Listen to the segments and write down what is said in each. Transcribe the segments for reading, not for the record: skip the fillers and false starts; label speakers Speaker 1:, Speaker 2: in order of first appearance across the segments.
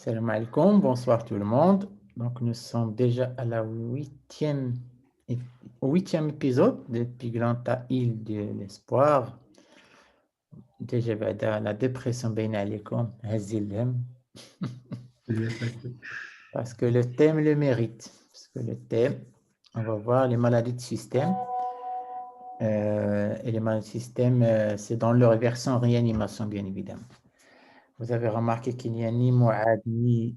Speaker 1: Salam alaikum, bonsoir tout le monde. Donc, nous sommes déjà à la au huitième épisode de Piglanta île de l'espoir. Déjà, la dépression, ben alaikum, hazilem. Parce que le thème le mérite. Parce que le thème, on va voir les maladies de système. Et les maladies de système, c'est dans leur version réanimation, bien évidemment. Vous avez remarqué qu'il n'y a ni Mouad, ni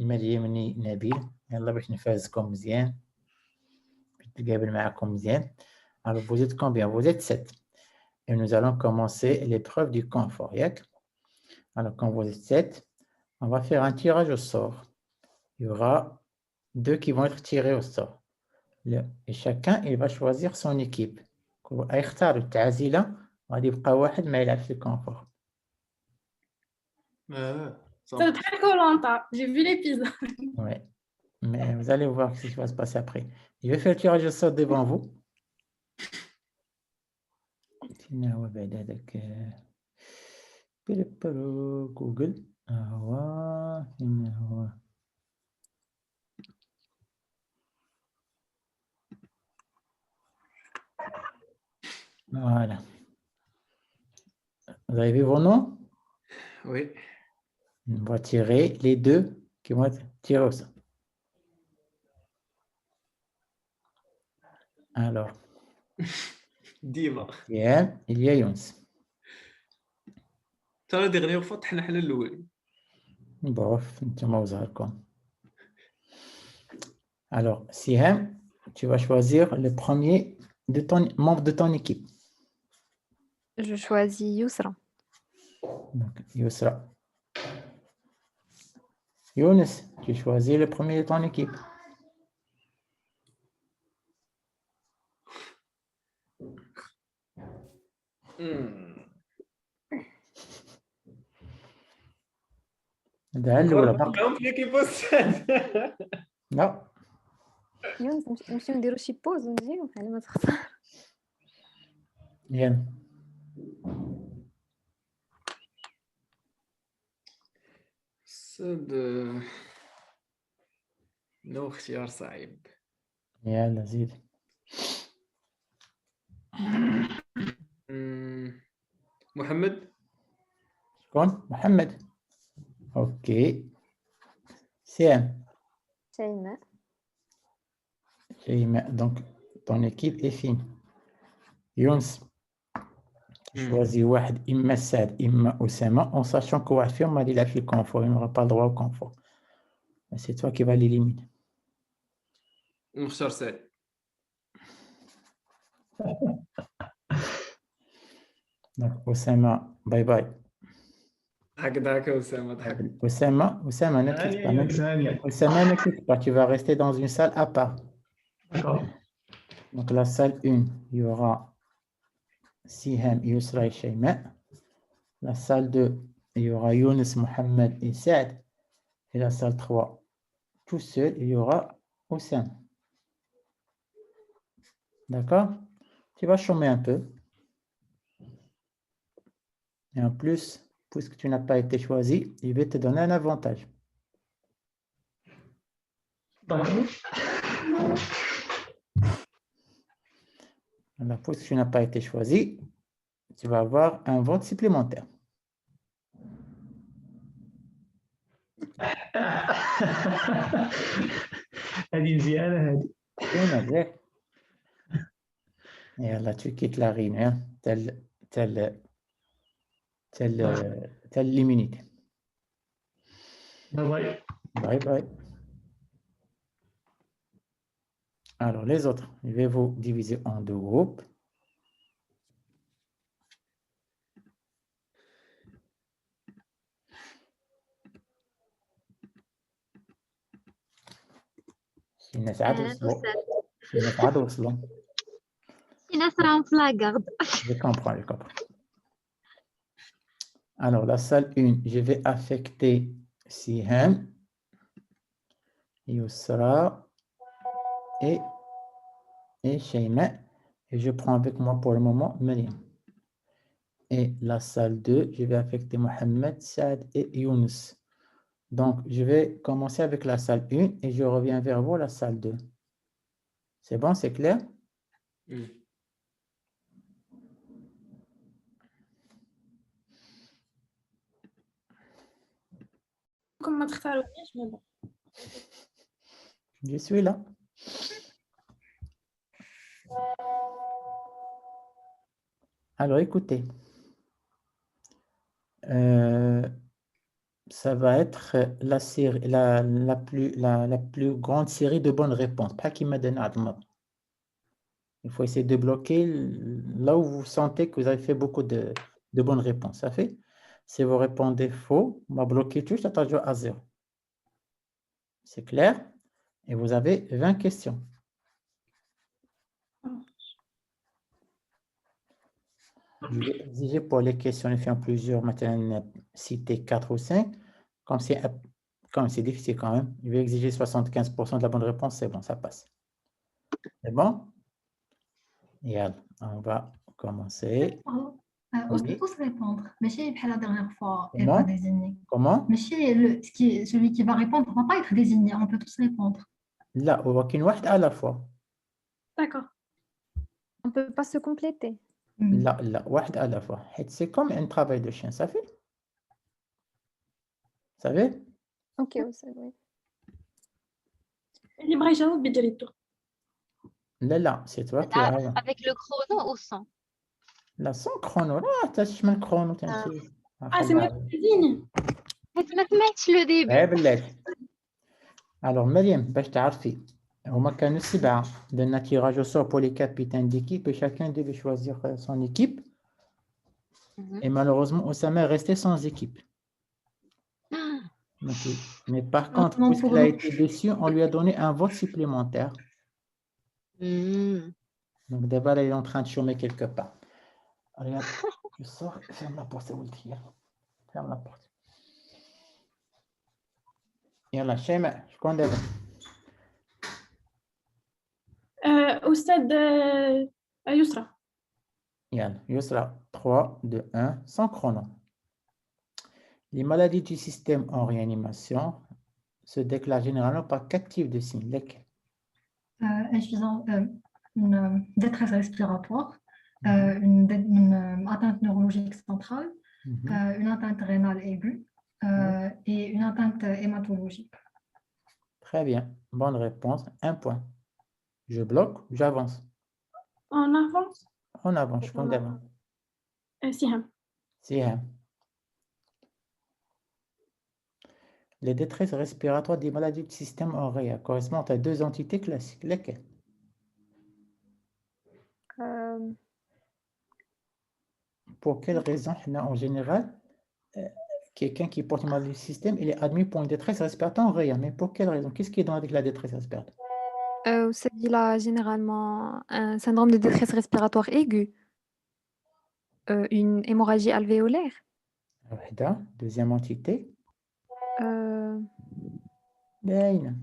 Speaker 1: مريم ني نبيل. يلا باش نفازكم مزيان باش نتقابل معكم مزيان. Alors vous êtes combien? Vous êtes 7. Et nous allons commencer l'épreuve du confort. Alors quand vous êtes 7, on va faire un tirage au sort. Il y aura 2 qui vont être tirés au sort. Et chacun il va choisir son équipe. يختار التعزيلة وغادي يبقى واحد ما يلعب في الكونفور.
Speaker 2: C'est très Koh-Lanta. J'ai vu l'épisode.
Speaker 1: Ouais. Mais vous allez voir ce qui va se passer après. Je vais faire le tirage au sort devant vous. هو بعد هذاك جوجل هو voilà. Vous avez vu vos noms?
Speaker 3: Oui.
Speaker 1: On va tirer les 2 qui vont être tirés au sort. Alors.
Speaker 3: ديما.
Speaker 1: Il y a Younes.
Speaker 3: ترى ديغنيغ فوا طحنا حنا الاول.
Speaker 1: Bof, نتوما وزهركم. Alors, Siham, tu vas choisir le premier de ton membre de ton équipe.
Speaker 4: Je choisis Yousra.
Speaker 1: Donc, Yousra. Younes, tu choisis le premier de ton équipe. ده الأولى بقى. لا.
Speaker 4: يونس نمشيو نديرو شي بوز ونجيو على ما تختار.
Speaker 1: يلا.
Speaker 3: سد نو اختيار صعيب.
Speaker 1: يلا زيد.
Speaker 3: محمد.
Speaker 1: شكون؟ محمد. اوكي. سام.
Speaker 4: شيماء.
Speaker 1: شيماء. Donc ton équipe est fine. يونس. choisis واحد إما سعد إما أسامة en sachant que واحد فيهم غادي يلعب في الكونفور. Il n'aura pas le droit au confort. C'est toi qui vas l'éliminer.
Speaker 3: نختار سعد.
Speaker 1: Donc Osama, bye bye.
Speaker 3: هكذاك أسامة ضحك.
Speaker 1: Osama, ne quitte pas. Osama, ne quitte pas. Tu vas rester dans une salle à part.
Speaker 5: D'accord.
Speaker 1: Donc la salle 1, il y aura Siham, Yousra et Shayma. La salle 2, il y aura Younes, Mohamed et Saad. Et la salle 3, tout seul, il y aura Oussama. D'accord? Tu vas chômer un peu. Et en plus, puisque tu n'as pas été choisi, il va te donner un avantage.
Speaker 5: D'accord.
Speaker 1: Alors, puisque tu n'as pas été choisi, tu vas avoir un vote supplémentaire.
Speaker 5: هذه مزيانة هذه.
Speaker 1: Et là, tu quittes la réunion, telle l'immunité.
Speaker 5: Bye bye.
Speaker 1: Bye bye. Alors, les autres, je vais vous diviser en 2 groupes. الناس عاد وصلوا. Je comprends. Alors, la salle 1, je vais affecter Siham, Yousra et Shayma. Et je prends avec moi pour le moment Mariam. Et la salle 2, je vais affecter Mohamed, Saad et Younes. Donc, je vais commencer avec la salle 1 et je reviens vers vous, la salle 2. C'est bon, c'est clair?
Speaker 3: مم.
Speaker 2: Comme ما تختاروش mais bon.
Speaker 1: Je suis là. Alors, écoutez. Ça va être la série, la plus grande série de bonnes réponses. Pas qui m'a donné à demain. Il faut essayer de bloquer là où vous sentez que vous avez fait beaucoup de bonnes réponses. Ça fait? Si vous répondez faux, on va bloquer tout, ça jouer à 0. C'est clair? Et vous avez 20 questions. Je vais exiger pour les questions, on fait en plusieurs, maintenant citer 4 ou 5. Comme c'est difficile quand même, je vais exiger 75% de la bonne réponse, c'est bon, ça passe. C'est bon? Et alors, on va commencer.
Speaker 6: On peut tous répondre. Mais si la dernière fois, elle
Speaker 1: Comment?
Speaker 6: va désigner.
Speaker 1: Comment?
Speaker 6: Mais si celui qui va répondre ne va pas être désigné, on peut tous répondre.
Speaker 1: Là, on va qu'une واحدة à la fois.
Speaker 2: D'accord.
Speaker 4: On ne peut pas se compléter.
Speaker 1: Là, واحدة à la fois. C'est comme un travail de chien, ça fait? Vous savez?
Speaker 4: Ok, c'est vrai.
Speaker 2: اللي بغى يجاوب يدير يدو.
Speaker 1: Là, c'est toi qui as.
Speaker 7: Avec le chrono ou sans?
Speaker 1: Là, sans chrono. Là, t'as le chrono.
Speaker 2: Ah, c'est moi qui désigne.
Speaker 7: ما سمعتش le début.
Speaker 1: عيب عليك. Alors, Mariam, باش تعرفي هما كانوا 7 درنا tirage au sort pour les capitaines d'équipe et chacun devait choisir son équipe. Et malheureusement, Oussama est resté sans équipe. Ok. Mais par contre,
Speaker 6: Non,
Speaker 1: puisqu'il
Speaker 6: pour
Speaker 1: a
Speaker 6: le-
Speaker 1: été déçu, on lui a donné un vote supplémentaire. Donc, d'abord, il est en train de chômer quelque part. Regarde, je sors, ferme la porte, c'est où le trier. Ferme la porte. يلا شيماء شكون دابا؟
Speaker 2: أستاذ يسرى.
Speaker 1: يلا يسرى 3, 2, 1, sans chrono. Les maladies du système en réanimation se déclarent généralement par 4 types de signes. Lesquels?
Speaker 6: Une détresse respiratoire, une atteinte neurologique centrale, une atteinte rénale aiguë et une atteinte hématologique.
Speaker 1: Très bien, bonne réponse, 1 point. Je bloque, j'avance.
Speaker 2: On avance.
Speaker 1: On avance, je compte d'abord.
Speaker 2: سهام.
Speaker 1: Siam. Les détresses respiratoires des maladies du système en réa correspondent à 2 entités classiques. Lesquelles? Pour quelle raison, en général, quelqu'un qui porte une maladie du système, il est admis pour une détresse respiratoire en réa. Mais pour quelle raison? Qu'est-ce qui est dans avec la détresse respiratoire?
Speaker 4: Il a généralement un syndrome de détresse respiratoire aiguë, une hémorragie alvéolaire.
Speaker 1: Wahda, deuxième entité.
Speaker 4: Euh,
Speaker 1: باينة.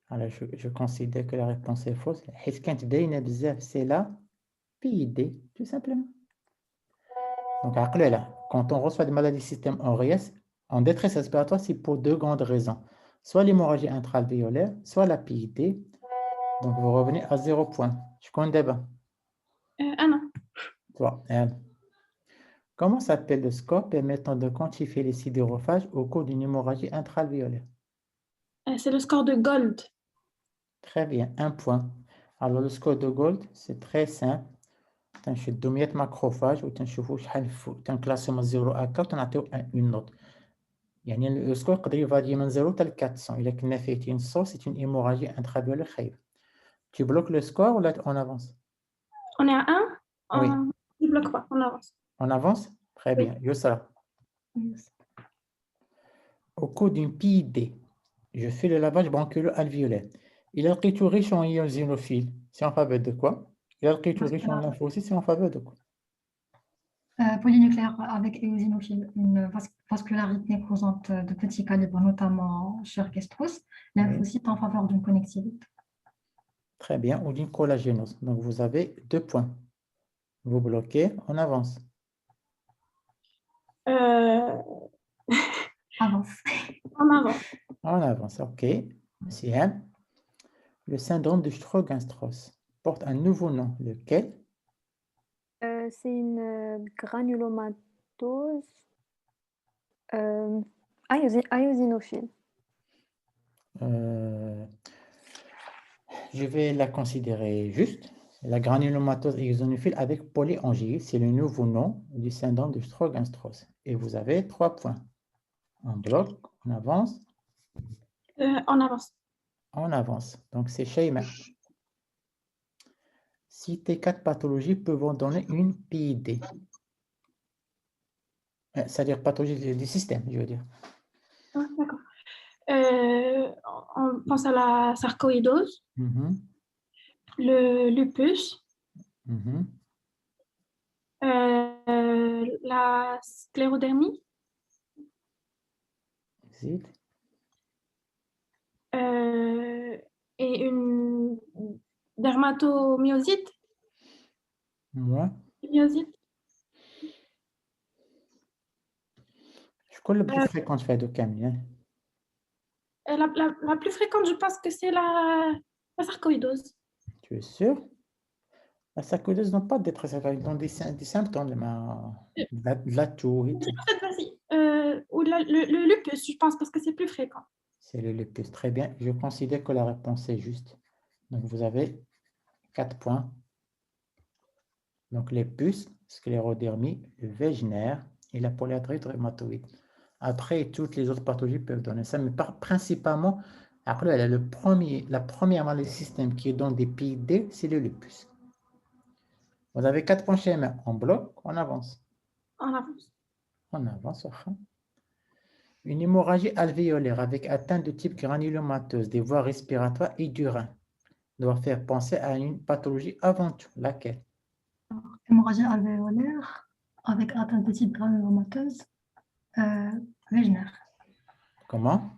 Speaker 1: Alors, je considère que la réponse est fausse. حيت كانت باينة بزاف, c'est la PID, tout simplement. Donc, عقلوا là, quand on reçoit des maladies du système en détresse respiratoire, c'est pour 2 grandes raisons. Soit l'hémorragie intra-alvéolaire, soit la PID. Donc, vous revenez à 0 point. Je compte d'abord.
Speaker 2: أنا.
Speaker 1: Toi, Anne. Comment s'appelle le score permettant de quantifier les sidérophages au cours d'une hémorragie intra-alvéolaire?
Speaker 2: C'est le score de Gold.
Speaker 1: Très bien, 1 point. Alors, le score de Gold, c'est très simple. تنشدو 100 macrophages وتنشوفوا شحال تنكلاسيو من 0 à 4 ونعطيو une note. يعني le score يقدر يفاري من 0 حتى ل 400. إلا كنا فايتين الصوت, c'est une hémorragie intra-alvéolaire خايبة. Tu bloques le score ou là on avance?
Speaker 2: On est à 1.
Speaker 1: Oui.
Speaker 2: Je ne bloque pas, on avance.
Speaker 1: On avance? Très bien. Youssra. Au cours d'une PID, je fais le lavage bronchiolo-alvéolaire. Il a لقيته riche en eosinophiles. C'est en faveur de quoi? Il a لقيته riche en lymphocytes. C'est en faveur de quoi?
Speaker 6: Polynucléaire avec éosinophile, une vascularité causante de petit calibre, notamment chez Orchestros, lymphocyte en faveur d'une connectivité.
Speaker 1: Très bien. Ou d'une collagénose. Donc, vous avez 2 points. Vous bloquez, on avance.
Speaker 2: Euh,
Speaker 6: Avance.
Speaker 2: En avant.
Speaker 1: On avance, ok. Siam. Le syndrome de Sjögren-Strauss porte un nouveau nom, lequel?
Speaker 4: C'est une granulomatose eosinophile.
Speaker 1: Je vais la considérer juste. La granulomatose eosinophile avec polyangine, c'est le nouveau nom du syndrome de Sjögren-Strauss. Et vous avez 3 points. En bloc, on avance,
Speaker 2: En avance.
Speaker 1: on avance. Donc, c'est Sheyma. Citer 4 pathologies peuvent donner une PID. C'est-à-dire pathologie du système, je veux dire.
Speaker 2: Ah, d'accord. On pense à la sarcoïdose,
Speaker 1: Mhm,
Speaker 2: le lupus,
Speaker 1: mhm.
Speaker 2: la sclérodermie,
Speaker 1: Exit.
Speaker 2: et une dermatomyosite.
Speaker 1: Moi,
Speaker 2: Myosite.
Speaker 1: je connais le plus fréquent de de Camille. Hein.
Speaker 2: La plus fréquente, je pense que c'est la sarcoïdose.
Speaker 1: Tu es sûr? La sarcoïdose n'a pas d'être ils ont des symptômes, de la toux et tout.
Speaker 2: En fait, vas-y. Ou le lupus, je pense, parce que c'est plus fréquent.
Speaker 1: C'est le lupus. Très bien. Je considère que la réponse est juste. Donc, vous avez 4 points. Donc, les puces, sclérodermie, le Wegener et la polyarthrite rhumatoïde. Après, toutes les autres pathologies peuvent donner ça, mais principalement, après, la première maladie du système qui donne des PID, c'est le lupus. Vous avez 4 points chez M. En bloc, on avance.
Speaker 2: En avance.
Speaker 1: On avance. Une hémorragie alvéolaire avec atteinte de type granulomateuse des voies respiratoires et du rein doit faire penser à une pathologie avant tout. Laquelle?
Speaker 6: Hémorragie alvéolaire avec atteinte de type granulomateuse. Wegener.
Speaker 1: Comment?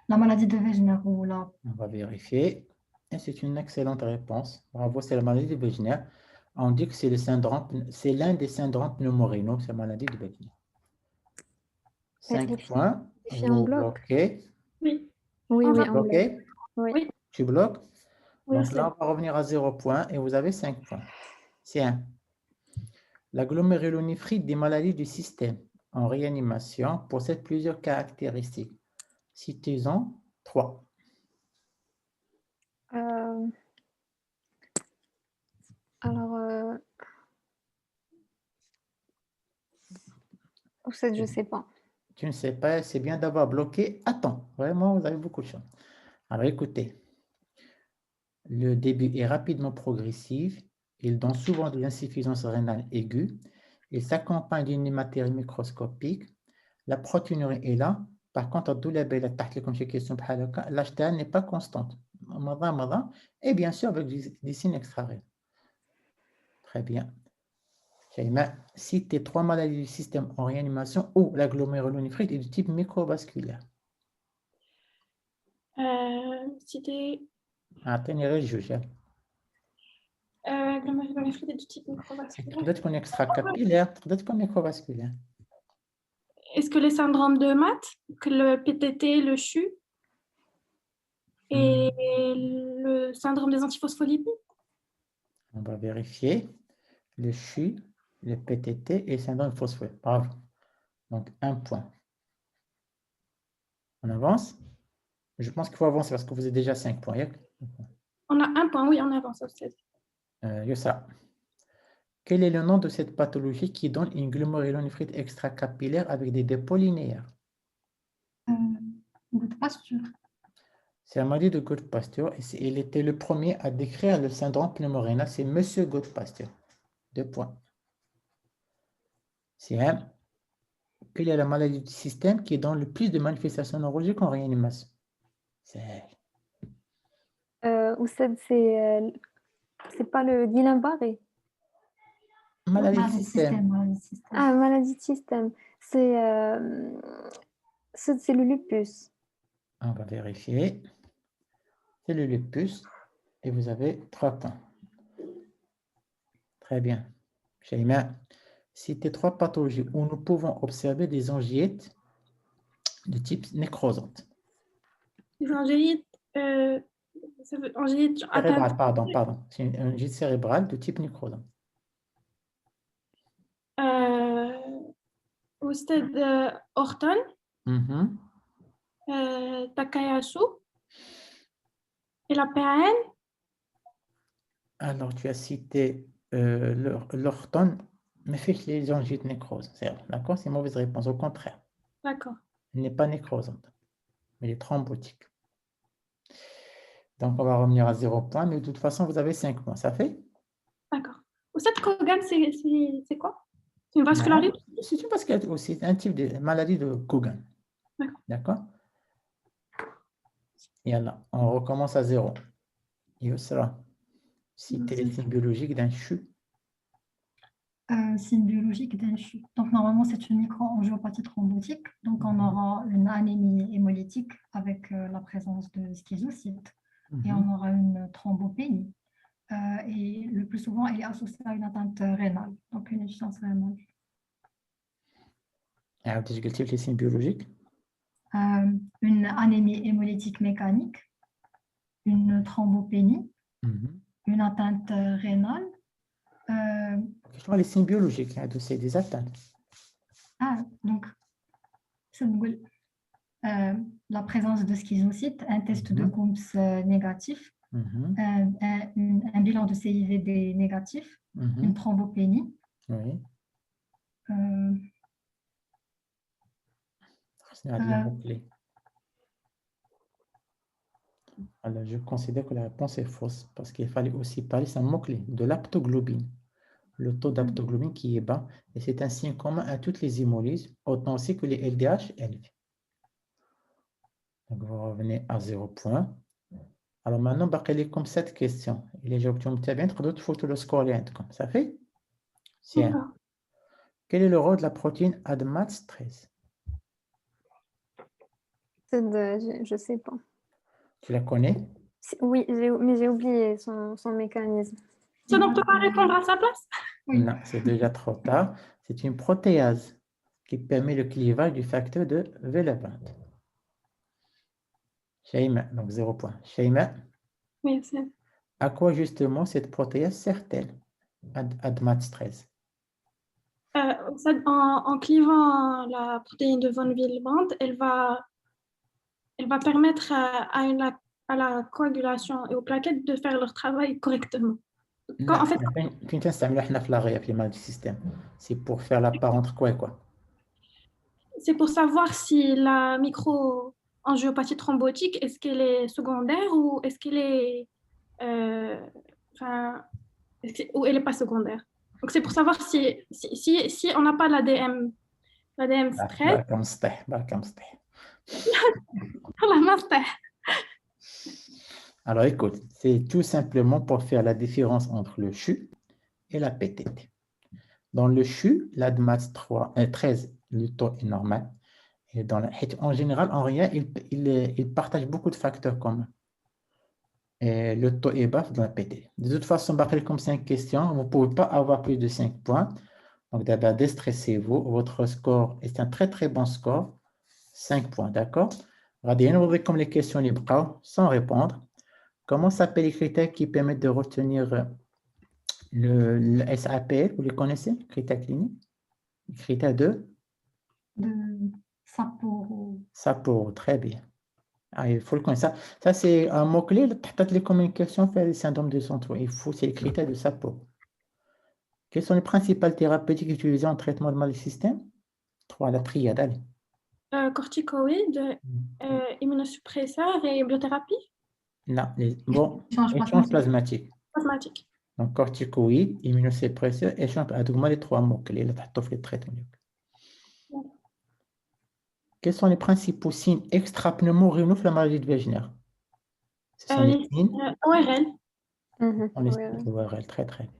Speaker 6: La maladie de Wegener ou la...
Speaker 1: On va vérifier. Et c'est une excellente réponse. Bravo, c'est la maladie de Wegener. On dit que c'est l'un des syndromes pneumorénaux, c'est la maladie de Wegener. 5 points.
Speaker 4: Vérifier en
Speaker 1: Vous
Speaker 4: bloc.
Speaker 1: bloquez.
Speaker 2: Oui.
Speaker 4: Oui,
Speaker 2: On
Speaker 4: oui,
Speaker 2: va-
Speaker 4: en bloc.
Speaker 1: Bloquez.
Speaker 4: Oui.
Speaker 2: Oui.
Speaker 1: Tu bloques.
Speaker 2: Oui,
Speaker 1: Donc
Speaker 2: c'est
Speaker 1: là, on va revenir à 0 points et vous avez 5 points. C'est 1. La glomérulonéphrite des maladies du système en réanimation possède plusieurs caractéristiques. Citez-en 3.
Speaker 4: Alors, je ne sais pas.
Speaker 1: Tu ne sais pas, c'est bien d'avoir bloqué. Attends, vraiment, vous avez beaucoup de chance. Alors écoutez, le début est rapidement progressif. Il donne souvent de l'insuffisance rénale aiguë. Il s'accompagne d'une hématérie microscopique. La protéinurie est là. Par contre, l'HTA n'est pas constante. Et bien sûr, avec des signes extra-rénaux. Très bien. Shaima, cite 3 maladies du système en réanimation où la glomérulonéphrite est de type microvasculaire.
Speaker 2: C'était
Speaker 1: Attendez, je juge.
Speaker 2: glomérulonéphritide du type microvasculaire.
Speaker 1: Peut-être qu'on est extracapillaire, peut-être qu'on est microvasculaire.
Speaker 2: Est-ce que les syndromes de Matt, que le PTT, le CHU et le syndrome des antiphospholipides?
Speaker 1: On va vérifier. Le CHU, le PTT et le syndrome phospholipides. Bravo. Donc, 1 point. On avance. Je pense qu'il faut avancer parce que vous avez déjà 5 points.
Speaker 2: On a 1 point, oui, on avance.
Speaker 1: Yossa. Quel est le nom de cette pathologie qui donne une glomérulonéphrite extracapillaire avec des dépôts linéaires?
Speaker 6: Goodpasture.
Speaker 1: C'est la maladie de Goodpasture et il était le premier à décrire le syndrome pneumorénal. C'est Monsieur Goodpasture. 2 points. C'est un. Quelle est la maladie du système qui donne le plus de manifestations neurologiques en réanimation? C'est
Speaker 4: C'est pas le Guillain-Barré.
Speaker 1: maladie du
Speaker 6: Maladie de
Speaker 1: système.
Speaker 6: maladie de système.
Speaker 4: Ah, maladie de système. C'est le lupus.
Speaker 1: On va vérifier. C'est le lupus. Et vous avez 3 points. Très bien. Shaima, Citez 3 pathologies où nous pouvons observer des angioïdes de type nécrosante.
Speaker 2: Les angioïdes, ça veut angioïdes
Speaker 1: Cérébrale, pardon. C'est une angioïde cérébrale de type nécrosante.
Speaker 2: au stade Horton,
Speaker 1: Mhm.
Speaker 2: Takayasu et la PAN.
Speaker 1: Alors, tu as cité l'ortone, mais fait que les angioïdes nécroses. D'accord? C'est une mauvaise réponse. Au contraire,
Speaker 2: D'accord.
Speaker 1: elle n'est pas nécrosante, mais elle est thrombotique. Donc, on va revenir à 0 point, mais de toute façon, vous avez 5 points. Ça fait?
Speaker 2: D'accord. Au stade Kogan, c'est quoi? C'est une vascularité?
Speaker 1: C'est parce qu'il y a aussi un type de maladie de Kogan.
Speaker 2: D'accord.
Speaker 1: D'accord? Et là, on recommence à 0. Yousra, citer les signes biologiques d'un CHU.
Speaker 6: Signe biologique d'un CHU. Donc, normalement, c'est une micro-angiopathie thrombotique. Donc, on aura une anémie hémolytique avec la présence de schizocytes. Et on aura une thrombopénie. Et le plus souvent, elle est associée à une atteinte rénale, donc une insuffisance rénale.
Speaker 1: Alors, tu as les signes biologiques?
Speaker 6: Une anémie hémolytique mécanique, une thrombopénie, une atteinte rénale.
Speaker 1: Les signes biologiques de ces des atteintes.
Speaker 6: Donc, la présence de schizocytes, un test de Coombs négatif, un bilan de CIVD négatif, une thrombopénie.
Speaker 1: Oui. C'est un mot-clé. Alors, je considère que la réponse est fausse parce qu'il fallait aussi parler, c'est un mot-clé, de l'aptoglobine. Le taux d'aptoglobine qui est bas, et c'est un signe commun à toutes les hémolyses, autant aussi que les LDH élevés. Donc, vous revenez à 0 point. Alors, maintenant, il est comme cette question. Et les gens qui ont bien d'autres photos, le score est comme ça fait. Tiens. Quel est le rôle de la protéine ADMATS13?
Speaker 4: Je ne sais pas.
Speaker 1: Tu la connais?
Speaker 4: Oui, mais j'ai oublié son mécanisme.
Speaker 2: Ça ne peut pas répondre à sa place?
Speaker 6: Oui.
Speaker 1: Non, c'est déjà trop tard. C'est une protéase qui permet le clivage du facteur de Willebrand. Shaima, donc 0 point. Shaima,
Speaker 2: Oui, c'est...
Speaker 1: à quoi justement cette protéase sert-elle? ADMATS13.
Speaker 2: En clivant la protéine de von Willebrand, elle va permettre à la coagulation et aux plaquettes de faire leur travail correctement. En fait,
Speaker 1: c'est pour faire la part entre quoi et quoi?
Speaker 2: c'est pour savoir si la micro-angiopathie thrombotique, est-ce qu'elle est secondaire ou est-ce qu'elle est... ou elle n'est pas secondaire. Donc, c'est pour savoir si on n'a pas l'ADM stress.
Speaker 1: Alors, écoute, c'est tout simplement pour faire la différence entre le CHU et la PTT. Dans le CHU, l'ADMATS13, le taux est normal. Et en général, en rien, il partage beaucoup de facteurs communs. Et le taux est bas dans la PTT. De toute façon, comme 5 questions, vous ne pouvez pas avoir plus de 5 points. Donc, d'abord, déstressez-vous. Votre score est un très, très bon score. 5 points, d'accord? Regardez comme les questions libres, sans répondre. Comment s'appellent les critères qui permettent de retenir le SAPL? Vous les connaissez, critères cliniques? Critères de
Speaker 6: Sapporo.
Speaker 1: Sapporo, très bien. Il faut le connaître. Ça c'est un mot-clé. Peut-être les communications faire le syndrome de centre. C'est les critères de Sapporo. Quelles sont les principales thérapeutiques utilisées en traitement de mal du système? 3, la triade, allez.
Speaker 2: Corticoïdes, immunosuppresseurs et biothérapie?
Speaker 1: Non, échange plasmatique.
Speaker 2: Plasmatique.
Speaker 1: Donc, corticoïdes, immunosuppresseurs, échange plasmatique, les 3 mots-clés, les traitements. Quels sont les principaux signes extra-pneumo-rhinaux de la maladie de Wegener? Ce sont les signes
Speaker 2: ORL.
Speaker 1: ORL, très très bien.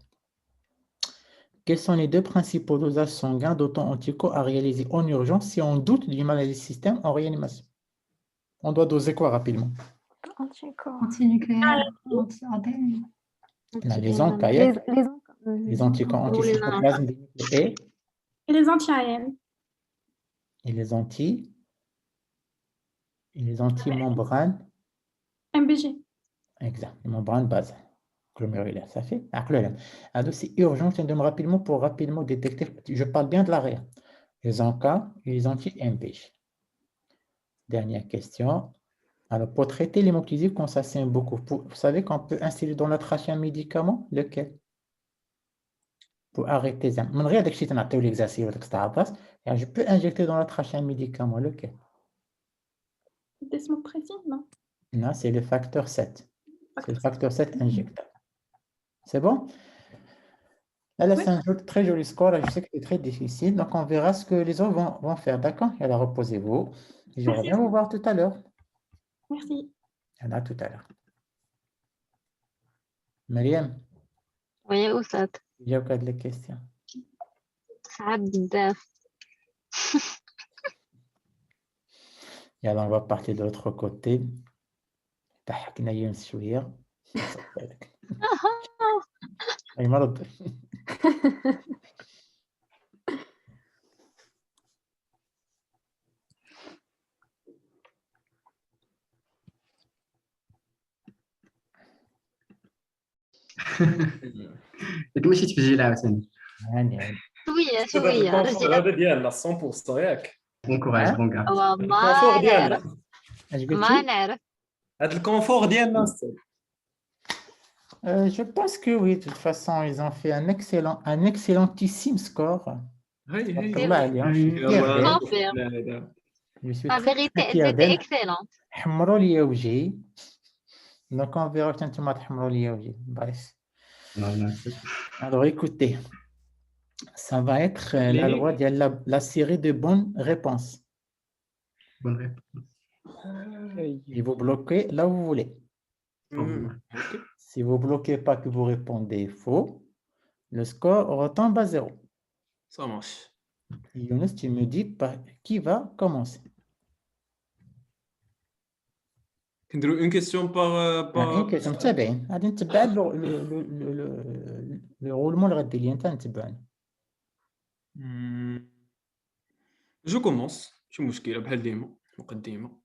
Speaker 1: Quels sont les 2 principaux dosages sanguins d'auto-anticorps à réaliser en urgence si on doute d'une maladie du système en réanimation? On doit doser quoi rapidement?
Speaker 6: Antinucléaire, anti-ADN.
Speaker 1: Les anticorps anti-cytoplasme et
Speaker 2: Et les anti-AN.
Speaker 1: Et les anti-membranes.
Speaker 2: MBG.
Speaker 1: Exact, les membranes base glomérulaire, ça fait. Alors, c'est urgent, je donne rapidement pour rapidement détecter. Je parle bien de l'arrière. Les ANCA et les anti-MPG. Dernière question. Alors, pour traiter l'hémoptysie, quand ça saigne beaucoup, vous savez qu'on peut insérer dans la trachée un médicament, lequel? Pour arrêter ça. Je peux injecter dans la trachée un médicament, lequel?
Speaker 2: Desmopressin, non?
Speaker 1: Non, c'est le facteur 7. C'est le facteur 7 injectable. C'est bon? Là,
Speaker 2: Oui.
Speaker 1: c'est un très joli score. Là, je sais que c'est très difficile. Donc, on verra ce que les autres vont faire. D'accord? Et alors, reposez-vous. Et je reviens vous voir tout à l'heure.
Speaker 2: Merci.
Speaker 1: À tout à l'heure. Mariam,
Speaker 7: Oui, أستاذ
Speaker 1: il y a encore des questions.
Speaker 7: صعب بزاف.
Speaker 1: Et alors, on va partir de l'autre côté. ضحكنا يونس شوية. أي مرض.
Speaker 8: ياك ماشي تفجيل عاوتاني.
Speaker 1: هاني.
Speaker 7: شوية رجل.
Speaker 3: هذا ديالنا 100% ياك.
Speaker 8: بون كوراج بون كاع.
Speaker 7: ما نعرف
Speaker 1: اش
Speaker 7: ما
Speaker 1: قلتي؟
Speaker 7: نعرف.
Speaker 3: هذا الكونفور ديالنا أستاذ.
Speaker 1: Je pense que oui, de toute façon, ils ont fait un excellentissime score.
Speaker 3: هي
Speaker 1: الله عليهم. Je suis fier
Speaker 3: يلا
Speaker 1: d'elle.
Speaker 7: Confirme.
Speaker 1: Je suis
Speaker 7: La
Speaker 1: très,
Speaker 7: vérité,
Speaker 1: très
Speaker 7: elles
Speaker 1: fier
Speaker 7: étaient
Speaker 1: d'elle.
Speaker 7: excellentes.
Speaker 1: حمروا لي وجهي. Donc, on verra quand tu m'as تحمروا لي وجهي. Bref. Alors, écoutez, ça va être la loi de la série de bonnes réponses.
Speaker 8: Bonne réponse.
Speaker 1: Et vous bloquez là où vous voulez. Si vous ne bloquez pas que vous répondez faux, le score retombe à 0.
Speaker 3: Ça marche.
Speaker 1: Younes, tu me dis qui va commencer.
Speaker 3: كنديروا une question par
Speaker 1: Une question متابعين غادي نتبع le roulement اللي غدير لي انت نتبعنا.
Speaker 3: جو كومونس ماشي مشكله بحال ديما مقدمه.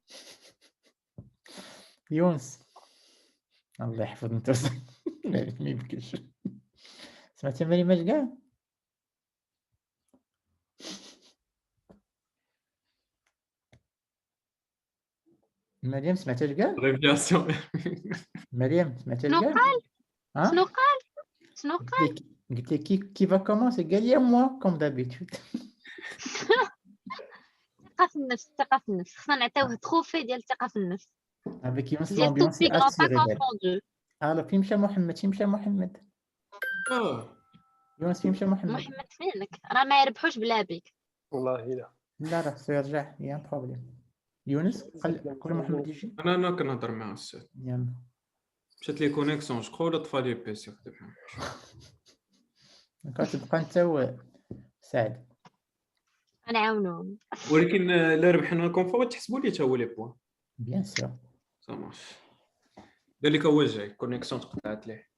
Speaker 1: يونس الله يحفظ انت ما يبكيش. سمعتي مريم اش كاع؟ مريم سمعتي اش قال؟
Speaker 3: ريفياسيون.
Speaker 1: مريم سمعتي اش
Speaker 7: شنو
Speaker 1: قال؟
Speaker 7: قال؟ شنو قال؟ شنو قال؟
Speaker 1: قلت لك كي va commencer قال لي moi comme d'habitude.
Speaker 7: الثقة في النفس الثقة في النفس خصنا نعطيوه تروفي ديال الثقة في النفس
Speaker 1: Avec Younes
Speaker 7: ديال
Speaker 1: l'ambiance
Speaker 7: توبيك
Speaker 1: est
Speaker 7: نون با
Speaker 1: assurée d'elle.
Speaker 7: كونفوندو.
Speaker 1: Alors فين مشى محمد؟ يونس فين مشى محمد؟
Speaker 7: محمد فينك راه ما يربحوش بلا بيك.
Speaker 5: والله لا.
Speaker 1: لا راه سيرجع يا بروبليم. يونس قول محمد يجي.
Speaker 3: انا كنهضر مع السيد
Speaker 1: يلا.
Speaker 3: مشات لي كونيكسيون جو ولا طفى لي بيسي خدم.
Speaker 1: كتبقى انت سعد.
Speaker 7: غنعاونوهم.
Speaker 3: ولكن الا ربحنا الكونفور تحسبوا لي حتى هو لي بوان.
Speaker 1: بيان سور.
Speaker 3: Ça marche. ذلك هو جاي كونيكسيون تقطعت ليه.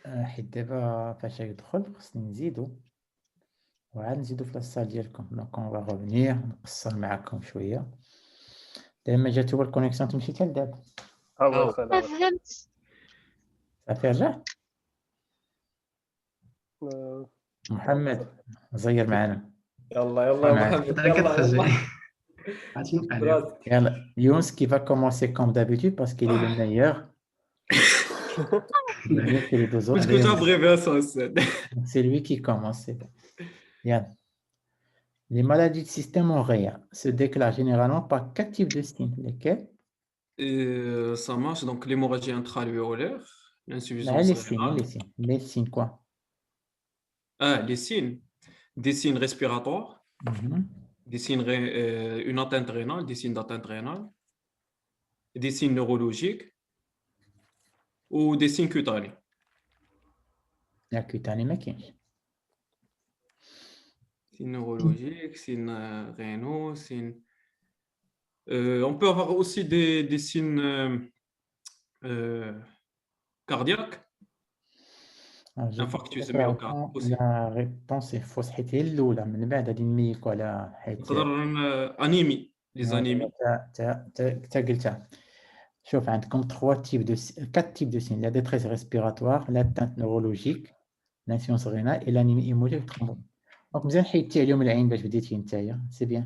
Speaker 1: حيت دابا فاش يدخل خصني نزيدو وعاد نزيدو في لاصال ديالكم. دونك اون فا ريفونير نقصر معاكم شويه. دابا جات هو الكونيكسيون تمشي حتى لدابا.
Speaker 7: ما فهمت.
Speaker 1: صافي رجع. محمد زير معنا.
Speaker 3: يلا محمد يلا.
Speaker 1: يلا يونس qui va commencer comme d'habitude parce qu'il est le meilleur.
Speaker 3: كنت ابريفياسيون السيد.
Speaker 1: C'est lui qui commence. Yann. Les maladies du système oreilleux se déclarent généralement par 4 types de signes. Lesquels?
Speaker 3: Ça marche donc l'hémorragie intra-alvéolaire,
Speaker 1: Là,
Speaker 3: l'insuffisance
Speaker 1: les signes,
Speaker 3: rénale.
Speaker 1: les signes. Les signes quoi?
Speaker 3: Les signes. Des signes respiratoires, des signes une atteinte rénale, des signes d'atteinte rénale, des signes neurologiques ou des signes cutanés.
Speaker 1: La cutanée ما كاينش.
Speaker 3: Signes neurologiques, signes rénaux, signes. On peut avoir aussi des signes cardiaques. Infarctus myocardique aussi.
Speaker 1: La réponse est fausse. حيت هي الأولى من بعد غادي نميكو على حيت
Speaker 3: نقدر انيمي لي انيمي.
Speaker 1: تا قلتها. شوف عندكم 4 types de signes: la détresse respiratoire, l'atteinte neurologique, l'insuffisance rénale et l'anémie hémorragique thrombolytique. Donc مزيان حيدتي عليهم العين باش بديتي نتايا. C'est bien.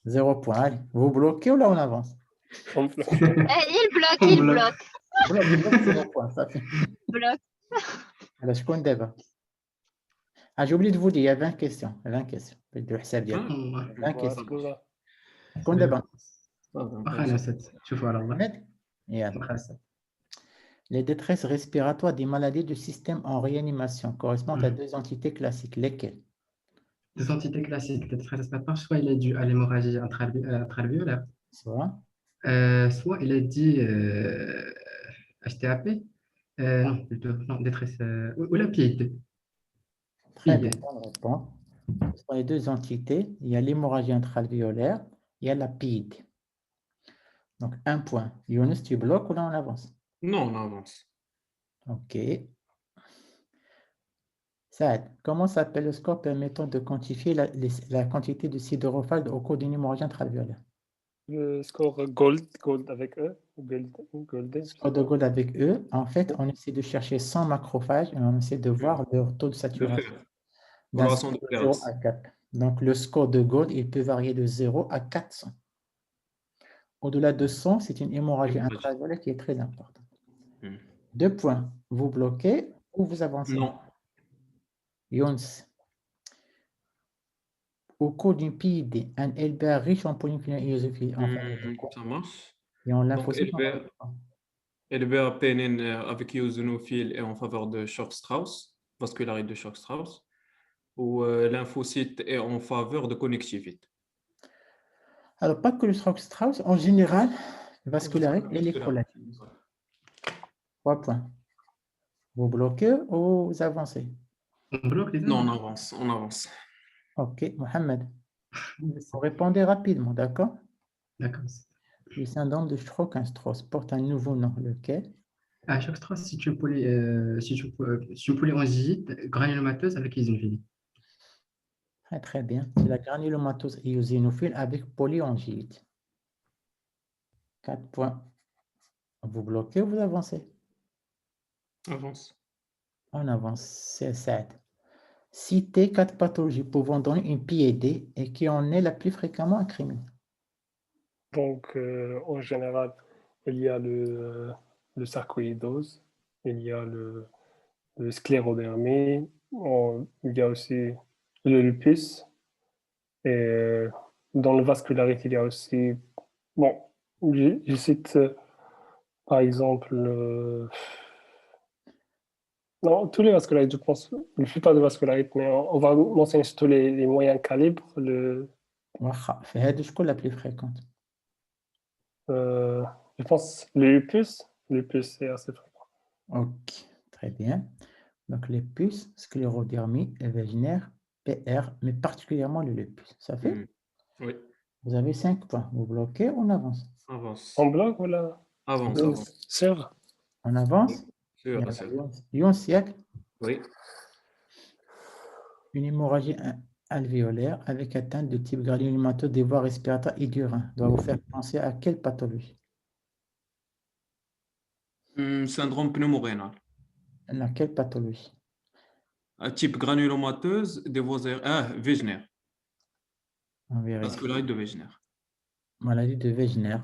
Speaker 1: 0 point. Allez, vous bloquez ou là on avance?
Speaker 7: Il bloque.
Speaker 1: Voilà, je bloque 0 point. Ça fait.
Speaker 7: Bloque.
Speaker 1: Alors, je compte d'abord. Ah, j'ai oublié de vous dire, il y a 20 questions. 20 questions. De حساب ديالك. 20 questions. كون دابا.
Speaker 8: واخا 7 شوفوا على الله.
Speaker 1: يلا. Les détresses respiratoires des maladies du système en réanimation correspondent à deux entités classiques. Lesquelles?
Speaker 8: Deux entités classiques de détresse respiratoire, soit il est dû à l'hémorragie intra-alvéolaire, soit il est dit HTAP, non, plutôt, non, détresse, ou la PID.
Speaker 1: Très bien, bonne réponse. Ce sont les deux entités. Il y a l'hémorragie intra-alvéolaire, il y a la PID. Donc, un point. Younes, tu bloques ou là on avance?
Speaker 3: Non, on avance.
Speaker 1: Ok. Saad, comment s'appelle le score permettant de quantifier la quantité de sidérophage au cours d'une hémorragie intra-alvéolaire?
Speaker 9: Le score Gold avec E. Gold.
Speaker 1: Score de Gold avec E. En fait, on essaie de chercher 100 macrophages et on essaie de voir leur taux de saturation. D'un score de 0 à 4. Donc, le score de Gold, il peut varier de 0 à 400. Au-delà de 100, c'est une hémorragie intra-alvéolaire qui est très importante. 2 points. Vous bloquez ou vous avancez?
Speaker 3: Non.
Speaker 1: Younes. Au cours d'une PID, un LBA riche en polyclonal iosophiles.
Speaker 3: Ça marche.
Speaker 1: Et on
Speaker 3: Donc, LBA pénine avec eosinophile est en faveur de Church-Strauss, vascularite de Church-Strauss, ou lymphocyte est en faveur de connectivité.
Speaker 1: Alors, pas que le Church-Strauss, en général, vascularite et l'électrolyte. 3 points. Vous bloquez ou vous avancez?
Speaker 8: On bloque les deux?
Speaker 3: Non, on avance, on avance.
Speaker 1: Ok, Mohamed. Vous répondez rapidement, d'accord?
Speaker 8: D'accord.
Speaker 1: Le syndrome de Stroke-Strauss porte un nouveau nom, lequel?
Speaker 8: À Church-Strauss, c'est une polyangite granulomateuse avec eosinophilie.
Speaker 1: Très bien. C'est la granulomatose eosinophile avec polyangite. 4 points. Vous bloquez ou vous avancez?
Speaker 3: Avance.
Speaker 1: On avance. C'est 7. Citez 4 pathologies pouvant donner une PID et qui en est la plus fréquemment incriminée.
Speaker 9: Donc, en général, il y a le sarcoïdose, il y a le sclérodermie, il y a aussi le lupus. Et dans le vascularite, il y a aussi... Bon, je cite par exemple... Non, tous les vascularites, je pense. La plupart des vascularites, mais on va mentionner surtout les moyens calibres.
Speaker 1: C'est la plus fréquente.
Speaker 9: Je pense le lupus. Le lupus, c'est assez fréquent.
Speaker 1: Ok, très bien. Donc, lupus, sclérodermie, Wegener, PR, mais particulièrement le lupus. Ça fait?
Speaker 3: Oui.
Speaker 1: Vous avez 5 points. Vous bloquez ou on avance?
Speaker 3: Avance.
Speaker 9: On bloque ou là?
Speaker 3: Avance, avance.
Speaker 9: Sûr?
Speaker 1: On avance?
Speaker 3: Sûr.
Speaker 1: Younes.
Speaker 3: Oui.
Speaker 1: Une hémorragie alvéolaire avec atteinte de type granulomateux des voies respiratoires et du rein doit vous faire penser à quelle pathologie?
Speaker 3: Syndrome pneumorénal.
Speaker 1: À quelle pathologie?
Speaker 3: Type granulomateuse des voies Wegener.
Speaker 1: Vascularite
Speaker 3: de Wegener.
Speaker 1: Maladie de Wegener.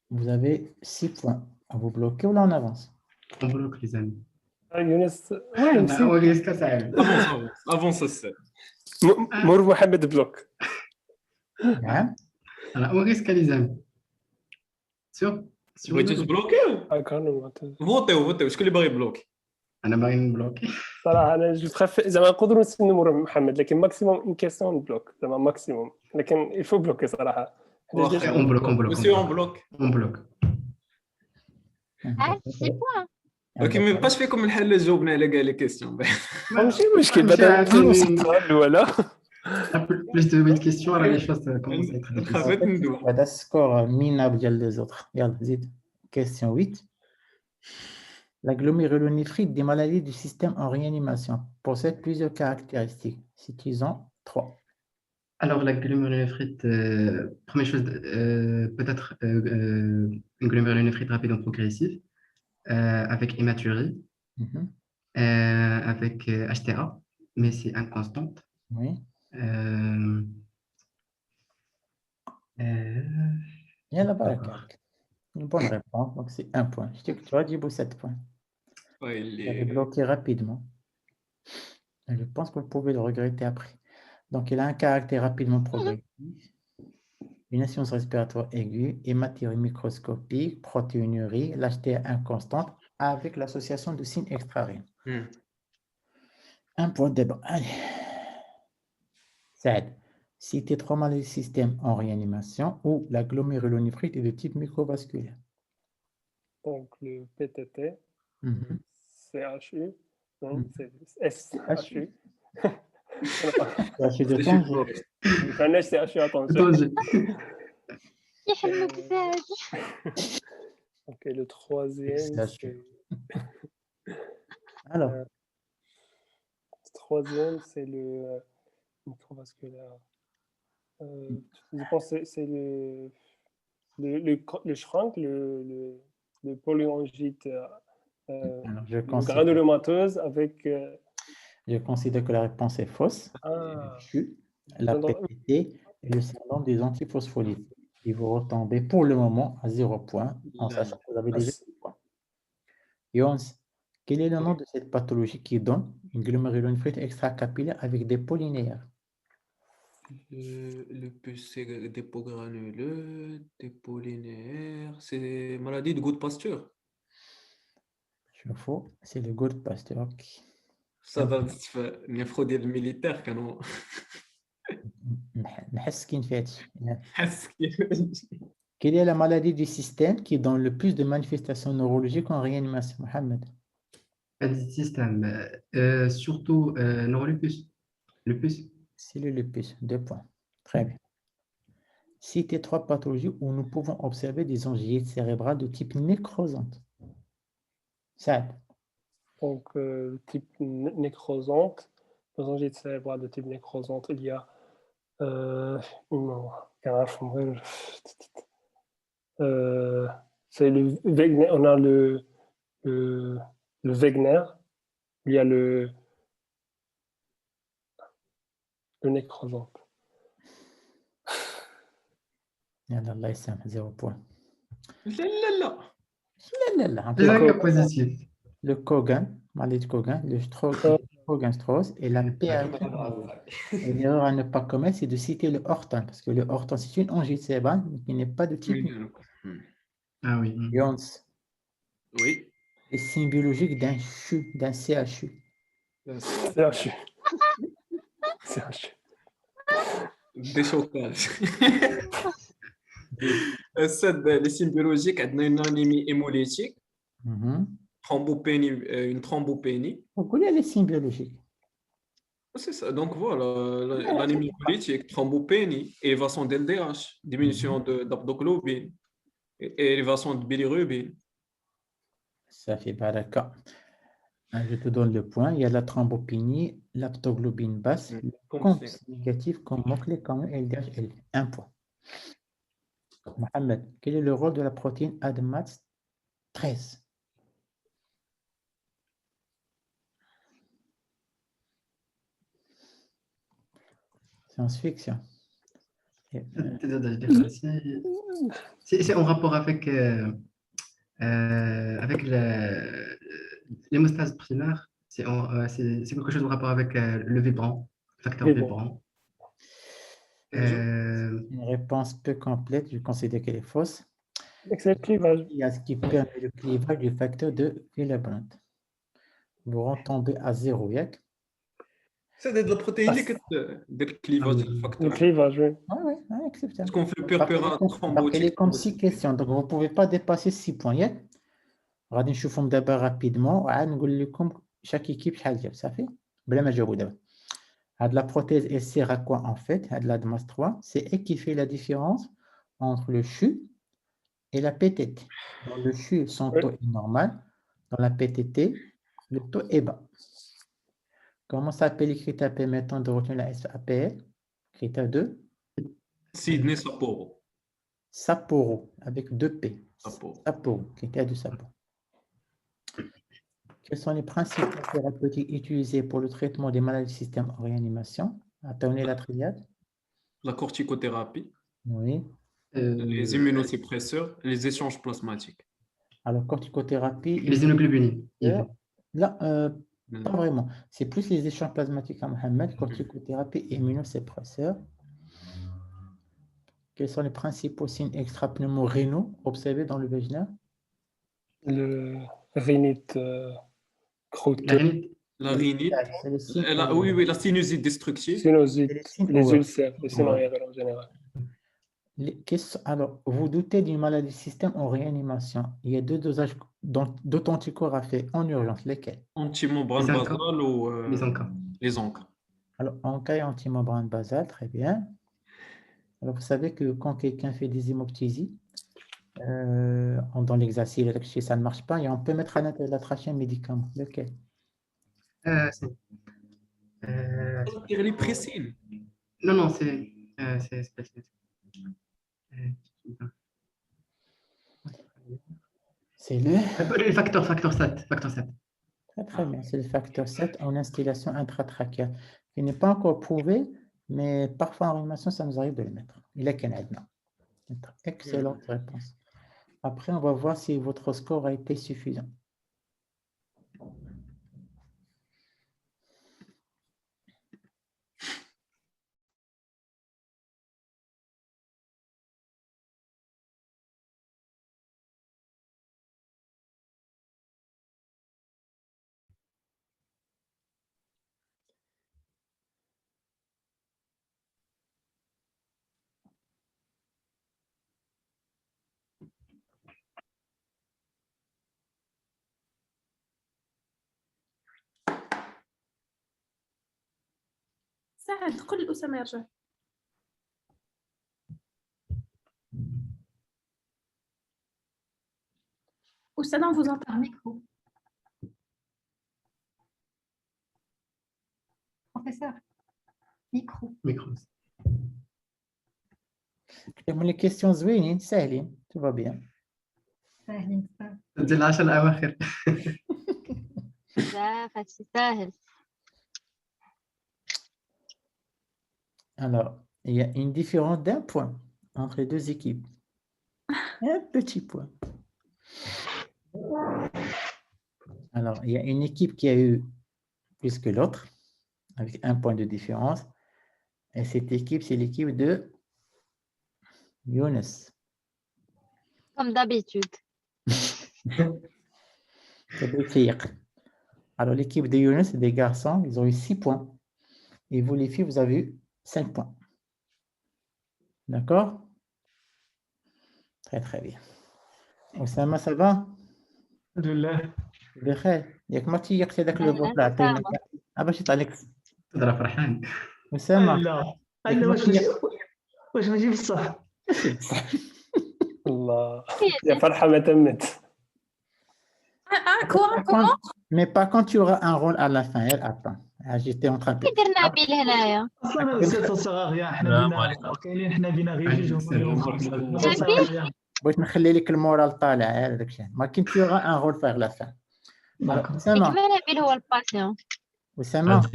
Speaker 1: Vous avez 6 points. Vous bloquez ou là on avance?
Speaker 8: On bloque les amis.
Speaker 9: Younes,
Speaker 3: avance السادس.
Speaker 9: مور محمد بلوك.
Speaker 1: نعم.
Speaker 8: On risque les amis. Sûr?
Speaker 3: بغيتو تبلوكيو؟ فوتيو شكون اللي باغي يبلوكي؟
Speaker 8: انا باغي نبلوكي.
Speaker 9: صراحه انا جو بريفير زعما نقدروا نستنوا مور محمد لكن ماكسيموم اون كيسيون نبلوك زعما ماكسيموم لكن يفو بلوكي صراحه.
Speaker 8: On bloque.
Speaker 7: سي بوان.
Speaker 3: ولكن ما يبقاش فيكم الحل جاوبنا على كاع لي كيسيون.
Speaker 9: ماشي مشكل بعدا ولا
Speaker 8: plus de questions alors les choses commencent à être difficiles.
Speaker 1: هذا السكور minable ديال les autres. يلا زيد. Question 8. La glomérulonéphrite des maladies du système en réanimation possède plusieurs caractéristiques. Citons 3.
Speaker 8: Alors, la glomérulonéphrite, première chose, peut-être une glomérulonéphrite rapide en progressif, avec hématurie, avec HTA, mais c'est inconstante.
Speaker 1: Oui. Il y a la baraka. Une bonne réponse, donc c'est 1 point. Je dis que tu as dit 7 points.
Speaker 3: Ouais,
Speaker 1: Vous avez bloqué rapidement. Et je pense que vous pouvez le regretter après. Donc, il a un caractère rapidement progressif, une insuffisance respiratoire aiguë, hématurie microscopique, protéinurie, l'HTA inconstante, avec l'association de signes extra-rénaux. 1 point de débat. Allez. Saad, citez 3 maladies du système en réanimation où la glomérulonéphrite est de type microvasculaire.
Speaker 9: Donc, le PTT,
Speaker 1: Mhm.
Speaker 9: CHU, non,
Speaker 1: Mhm.
Speaker 9: c'est SHU.
Speaker 1: CHU de Tanger.
Speaker 9: Je connais CHU à Tanger. Ok, le troisième, c'est...
Speaker 1: Alors,
Speaker 9: le troisième, c'est le microvasculaire. Je pense que c'est le shrunk, le polyangite
Speaker 1: alors, je
Speaker 9: granulomateuse avec...
Speaker 1: je considère que la réponse est fausse.
Speaker 9: Ah,
Speaker 1: La PTT et le syndrome des antiphospholipides. Et vous retombez pour le moment à 0 point, en sachant que vous avez déjà 10 points. Yons, quel est le nom de cette pathologie qui donne une glomérulonéphrite extracapillaire avec des polynéaires?
Speaker 3: Le pus, c'est dépôt granuleux, dépôt linéaire, c'est maladie de Goode-Pasteur.
Speaker 1: Je faux, c'est le Goode-Pasteur.
Speaker 3: Ça va faire néphrodie militaire quand on...
Speaker 1: نحس كاين في هادشي. Quelle est la maladie du système qui donne le plus de manifestations neurologiques en réanimation, Mohamed?
Speaker 8: Le système, surtout neurolupus. Lupus.
Speaker 1: C'est le lupus, 2 points. Très bien. Citez 3 pathologies où nous pouvons observer des angiites cérébrales de type nécrosante. Saad.
Speaker 9: Donc, type nécrosante, les angiites cérébrales de type nécrosante, il y a c'est le Wegener, on a le Wegener, il y a le nécrosante.
Speaker 1: Allah يسامح 0 point.
Speaker 3: لا.
Speaker 1: Le Kogan, maladie de Kogan, le Kogan-Strauss et la PRP. Une erreur à ne pas commettre, c'est de citer le Horton, parce que le Horton, c'est une angine cérébrale, mais qui n'est pas de type.
Speaker 8: Ah oui.
Speaker 1: Yons.
Speaker 3: Oui.
Speaker 1: Les signes biologiques d'un CHU, d'un CHU.
Speaker 9: CHU.
Speaker 3: Déchocage. Les signes biologiques, on a une anémie hémolytique, une thrombopénie.
Speaker 1: Vous connaissez les signes biologiques?
Speaker 3: C'est ça. Donc voilà, l'anémie hémolytique, thrombopénie, élévation d'LDH, diminution d'aptoglobine, élévation de bilirubine.
Speaker 1: Ça fait pas d'accord. Je te donne le point. Il y a la thrombopénie, l'aptoglobine basse, le compte négatif comme mot-clé comme LDH élevé. 1 point. Mohamed, quel est le rôle de la protéine ADMAT 13? Science-fiction.
Speaker 8: C'est en rapport avec l'hémostase primaire. C'est quelque chose en rapport avec le vibrant, le facteur vibrant.
Speaker 1: Une réponse peu complète, je considère qu'elle est fausse.
Speaker 9: C'est le clivage.
Speaker 1: Il y a ce qui permet le clivage du facteur de Willebrand. Vous retombez à 0, Yak.
Speaker 3: C'est de la protéine qui le clivage du facteur.
Speaker 9: Le clivage, oui.
Speaker 1: Oui, acceptable.
Speaker 3: Parce qu'on fait purpura thrombotique.
Speaker 1: Il est comme 6 questions, donc vous ne pouvez pas dépasser 6 points. Yak. غادي نشوفهم دابا rapidement وعاد نقول لكم chaque équipe شحال جاب صافي بلا ما تجاوبوا دابا. La prothèse, elle sert à quoi en fait? La DMAS 3, c'est elle qui fait la différence entre le CHU et la PTT. Dans le CHU, son taux est normal. Dans la PTT, le taux est bas. Comment s'appelle les critères permettant de retenir la SAPL? Critère 2.
Speaker 3: Sydney Sapporo.
Speaker 1: Sapporo, avec 2 P.
Speaker 3: Sapporo.
Speaker 1: Sapporo, critère de Sapporo. Quels sont les principaux thérapeutiques utilisés pour le traitement des maladies du système en réanimation? Attendez la triade.
Speaker 3: La corticothérapie,
Speaker 1: Oui.
Speaker 3: les immunosuppresseurs, les échanges plasmatiques.
Speaker 1: Alors, corticothérapie.
Speaker 8: Les immunoglobulines.
Speaker 1: Là, pas vraiment. C'est plus les échanges plasmatiques à Mohamed, corticothérapie et immunosuppresseurs. Quels sont les principaux signes extra-pneumo-rénaux observés dans le vaginal?
Speaker 9: Le rhinite croûteux.
Speaker 3: La rhinite.
Speaker 1: C'est le signe.
Speaker 3: Oui, la sinusite destructive.
Speaker 9: Sinusite, les ulcères, les
Speaker 1: Ouais.
Speaker 9: scénarios en général.
Speaker 1: Alors, vous doutez d'une maladie du système en réanimation. Il y a 2 dosages d'autanticorps à faire en urgence. Lesquels?
Speaker 3: Antimembrane
Speaker 8: Les
Speaker 3: basale ou
Speaker 8: Les encas.
Speaker 3: les encas.
Speaker 1: Alors, en cas antimembrane basale, très bien. Alors, vous savez que quand quelqu'un fait des hémoptysies, dans l'exercice, ça ne marche pas, et on peut mettre à l'intérieur de la trachée un médicament. Lequel?
Speaker 3: Les précines.
Speaker 8: Non, c'est
Speaker 1: C'est le...
Speaker 8: le facteur 7.
Speaker 1: Très bien, c'est le facteur 7 en instillation intratrachéale, qui n'est pas encore prouvé, mais parfois en réanimation, ça nous arrive de le mettre. Il est canadien. Excellente réponse. Après, on va voir si votre score a été suffisant.
Speaker 2: سهل كل أسامة يرجع. أستاذ on vous entend.
Speaker 6: Par micro. Professeur, micro.
Speaker 1: Les questions زوينين سهلين, tout va bien.
Speaker 6: سهل.
Speaker 8: ديال 10 الأواخر.
Speaker 7: بزاف هادشي ساهل.
Speaker 1: Alors, il y a une différence d'1 point entre les 2 équipes. Un petit point. Alors, il y a une équipe qui a eu plus que l'autre, avec 1 point de différence. Et cette équipe, c'est l'équipe de Younes.
Speaker 7: Comme d'habitude.
Speaker 1: Alors, l'équipe de Younes, des garçons, ils ont eu 6 points. Et vous, les filles, vous avez eu 5 points. D'accord? Très, très bien. Oussama, ça va?
Speaker 5: Alhamdulillah.
Speaker 1: بخير. ياك ما تيقتي داك لو بوط عطيني. باش يطلع
Speaker 8: تهضر فرحان.
Speaker 1: أسامة.
Speaker 5: لا واش نجيب الصح.
Speaker 9: الله يا فرحة ما تمت.
Speaker 2: Comment?
Speaker 1: Mais par contre, tu auras un rôle à la fin. Elle attend. J'étais en train de...
Speaker 7: كي درنا نبيل هنايا.
Speaker 5: اصلا سيت صغار حنا بينا كاينين حنا بينا غير جوج.
Speaker 1: بغيت نخلي لك المورال طالع هذاك الشيء. ما كنت tu auras un rôle vers la fin. أسامة.
Speaker 7: كما نبيل هو الباسيون.
Speaker 1: أسامة.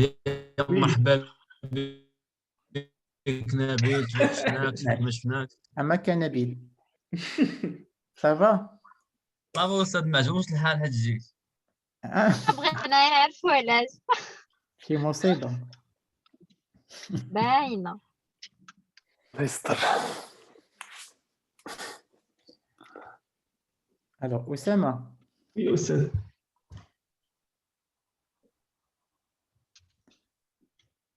Speaker 10: مرحبا بك نبيل. شفناك ما شفناك.
Speaker 1: أما كان نبيل. صافا.
Speaker 10: صافا أستاذ ما عجبوش الحال حاج جيك.
Speaker 7: بغينا نعرفوا علاش.
Speaker 1: شي مصيبة.
Speaker 7: باينة.
Speaker 9: يستر.
Speaker 1: Alors, Oussama.
Speaker 5: Oui, أستاذ.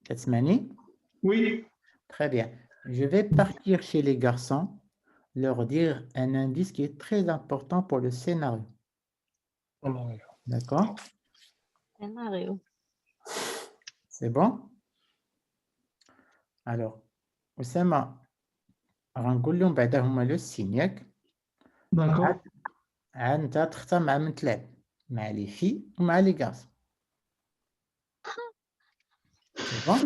Speaker 1: تسمعني?
Speaker 5: Oui.
Speaker 1: Très bien. Je vais partir chez les garçons, leur dire un indice qui est très important pour le scénario. D'accord?
Speaker 7: Scénario.
Speaker 1: C'est bon? Alors, Oussama, غنقول لهم بعدا هما لو سين ياك؟
Speaker 5: D'accord.
Speaker 1: عاد انت تختار مع من تلعب. مع les filles ومع les garçons. C'est bon?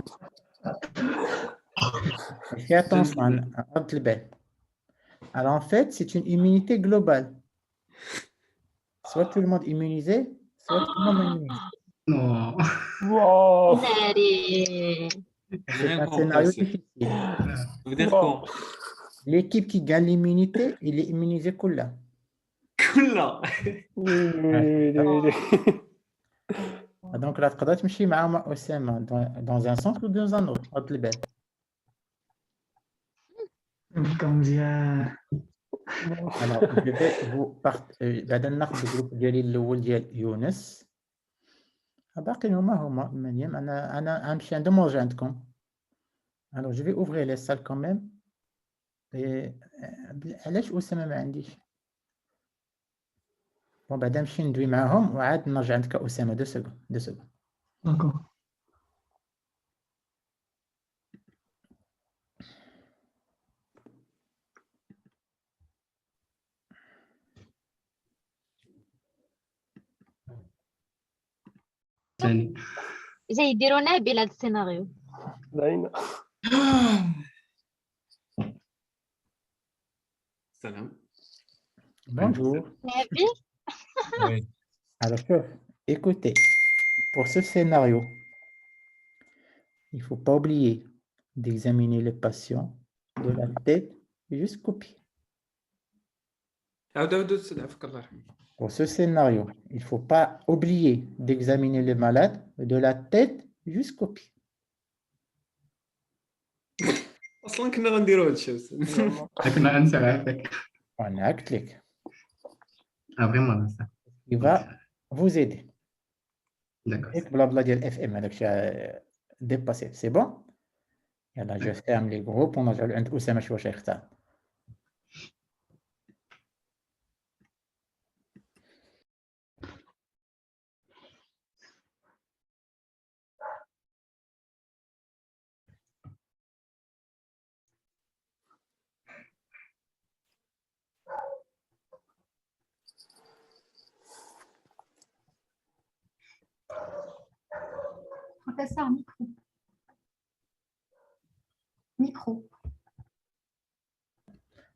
Speaker 1: Fais attention à رد البال. Alors en fait, c'est une immunité globale. Soit tout le monde immunisé, soit tout le monde immunisé.
Speaker 8: Non.
Speaker 9: Wow.
Speaker 7: ناري.
Speaker 1: C'est un scénario difficile.
Speaker 3: Ça veut dire quoi?
Speaker 1: L'équipe qui gagne l'immunité, il est immunisé كلها.
Speaker 3: كلها.
Speaker 1: Donc la تقدر تمشي مع أسامة dans un sens ou dans un autre. رد البال.
Speaker 5: مزيان.
Speaker 1: Alors, je vais vous بعدا ناخذ الجروب ديالي الاول ديال يونس. باقي هما مريم. انا غنمشي عندهم ونرجع عندكم. Alors je vais ouvrir les salles quand même. علاش أسامة ما عنديش؟ بون بعدا نمشي ندوي معاهم وعاد نرجع عندك أسامة. 2 secondes. 2 secondes.
Speaker 5: D'accord.
Speaker 8: ثاني.
Speaker 7: جاي يديروا نابل هذا السيناريو.
Speaker 9: باينة.
Speaker 3: سلام.
Speaker 1: Bonjour.
Speaker 7: نابل.
Speaker 10: Oui.
Speaker 1: Alors, écoutez, pour ce scénario, il ne faut pas oublier d'examiner le patient de la tête jusqu'aux pieds. Pour ce scénario, il ne faut pas oublier d'examiner le malade de la tête jusqu'aux pieds.
Speaker 3: اصلا كنا غنديروا هذا الشيء.
Speaker 8: كنا غنسى هذاك.
Speaker 1: On a clic.
Speaker 8: Vraiment ça.
Speaker 1: Il va vous aider.
Speaker 8: D'accord.
Speaker 1: Et blabla ديال FM هذاك الشيء dépassé. C'est bon? يلا je ferme les groupes ونرجعوا عند أسامة شي واش يختار.
Speaker 6: Professeur, micro. Micro.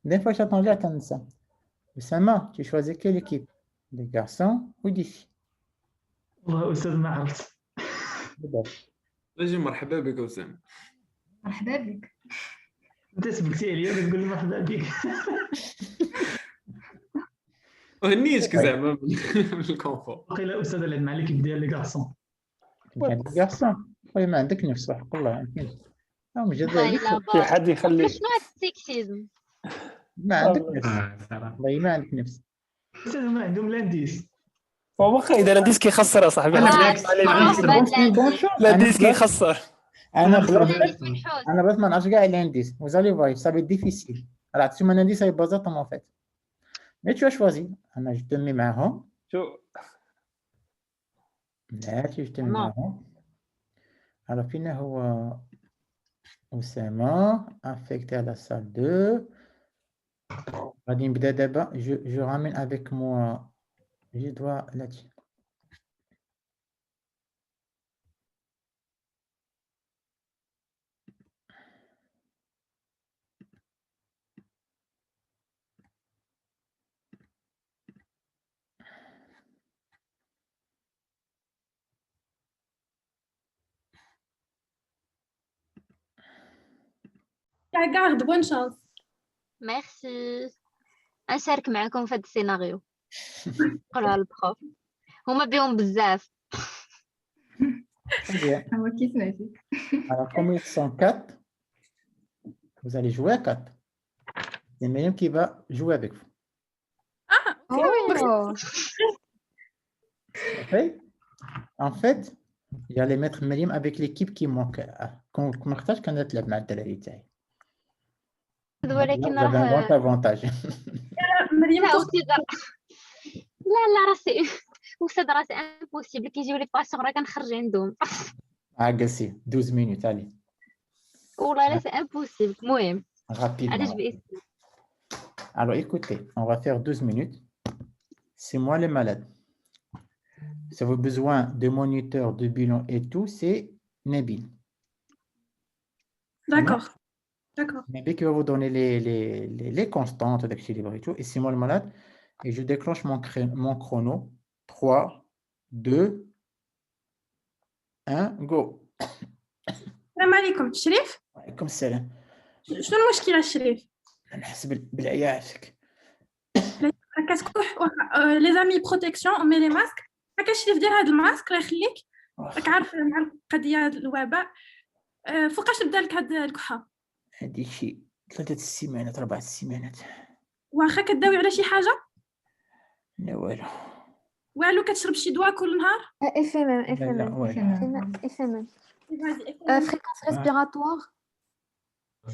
Speaker 1: Des fois, j'attends ça. Oussama, tu choisis quelle équipe? Des garçons ou des filles?
Speaker 5: والله أستاذ ما عرفت.
Speaker 3: اجي مرحبا بك أسامة.
Speaker 6: مرحبا بك.
Speaker 5: أنت سبقتي عليا كتقول لي مرحبا بك.
Speaker 3: هنيتك زعما بالكونفور.
Speaker 5: وقيلا أستاذ لعب مع ليكيب ديال لي كارسون.
Speaker 1: ديال لي كارسون؟ خويا ما عندك نفس وحق الله يمكن.
Speaker 9: شي حد يخلي.
Speaker 7: شنو هاد السكسيزم؟
Speaker 1: ما عندك نفس. والله ما عندك نفس.
Speaker 5: أستاذ ما عندهم لانديس.
Speaker 9: واخا إذا لانديس كيخسر أصاحبي. لانديس كيخسر.
Speaker 1: أنا بغيت ما نعرفش كاع لانديس. وزالي فاي صافي ديفيسيل. راه عطيتهم لانديس هاي بازاتهم en fait. Mais tu as choisi. أنا je te mets معاهم.
Speaker 9: شو.
Speaker 1: لا je te mets معاهم. Alors فين هو أسامة affecté à la salle 2. غادي نبدا دابا. Je ramène avec moi. Je dois là-dessus.
Speaker 2: Garde, bonne chance.
Speaker 7: ميرسي. نشارك معكم في هذا السيناريو. قرا البروف. هما بيهم بزاف.
Speaker 1: Alors, comme ils sont 4, vous allez jouer à 4. C'est Myriam qui va jouer avec vous.
Speaker 2: Ah,
Speaker 4: Oh.
Speaker 1: Okay? En fait, j'allais mettre Myriam avec l'équipe qui manque. Comme اختار كانت تلعب مع الدراري تاعي.
Speaker 7: ولكن
Speaker 1: Vous avez un grand avantage.
Speaker 2: مريم
Speaker 7: لا راسي وساد راسي امبوسيبل كيجيو لي باسيون راه كنخرج عندهم.
Speaker 1: قاسي 12 minutes, allez.
Speaker 7: والله لا سي امبوسيبل. المهم
Speaker 1: Rapidement.
Speaker 7: علاش باسم.
Speaker 1: Alors, écoutez, on va faire 12 minutes. C'est moi le malade. Si vous avez besoin de moniteurs, de bilan et tout, c'est Nabil.
Speaker 2: D'accord. D'accord.
Speaker 1: Nabil qui va vous donner les constantes d'équilibre et tout. Et c'est moi le malade. Et je déclenche mon chrono. 3, 2, 1, go.
Speaker 2: السلام عليكم شريف.
Speaker 1: وعليكم السلام.
Speaker 2: شنو المشكلة شريف؟
Speaker 1: نحسب بالعياشك.
Speaker 2: كتكح لي زامي بروتيكسيون on met les masques. هكا شريف دير هذا الماسك الله يخليك. راك عارف مع القضية الوباء. فوقاش بدا لك هاد الكحة؟
Speaker 1: هادي شي 3 سيمانات 4 سيمانات.
Speaker 2: واخا كداوي على شي حاجة؟
Speaker 1: لا والو.
Speaker 2: والو كتشرب شي دواء كل نهار؟
Speaker 4: FMM. Fréquence respiratoire.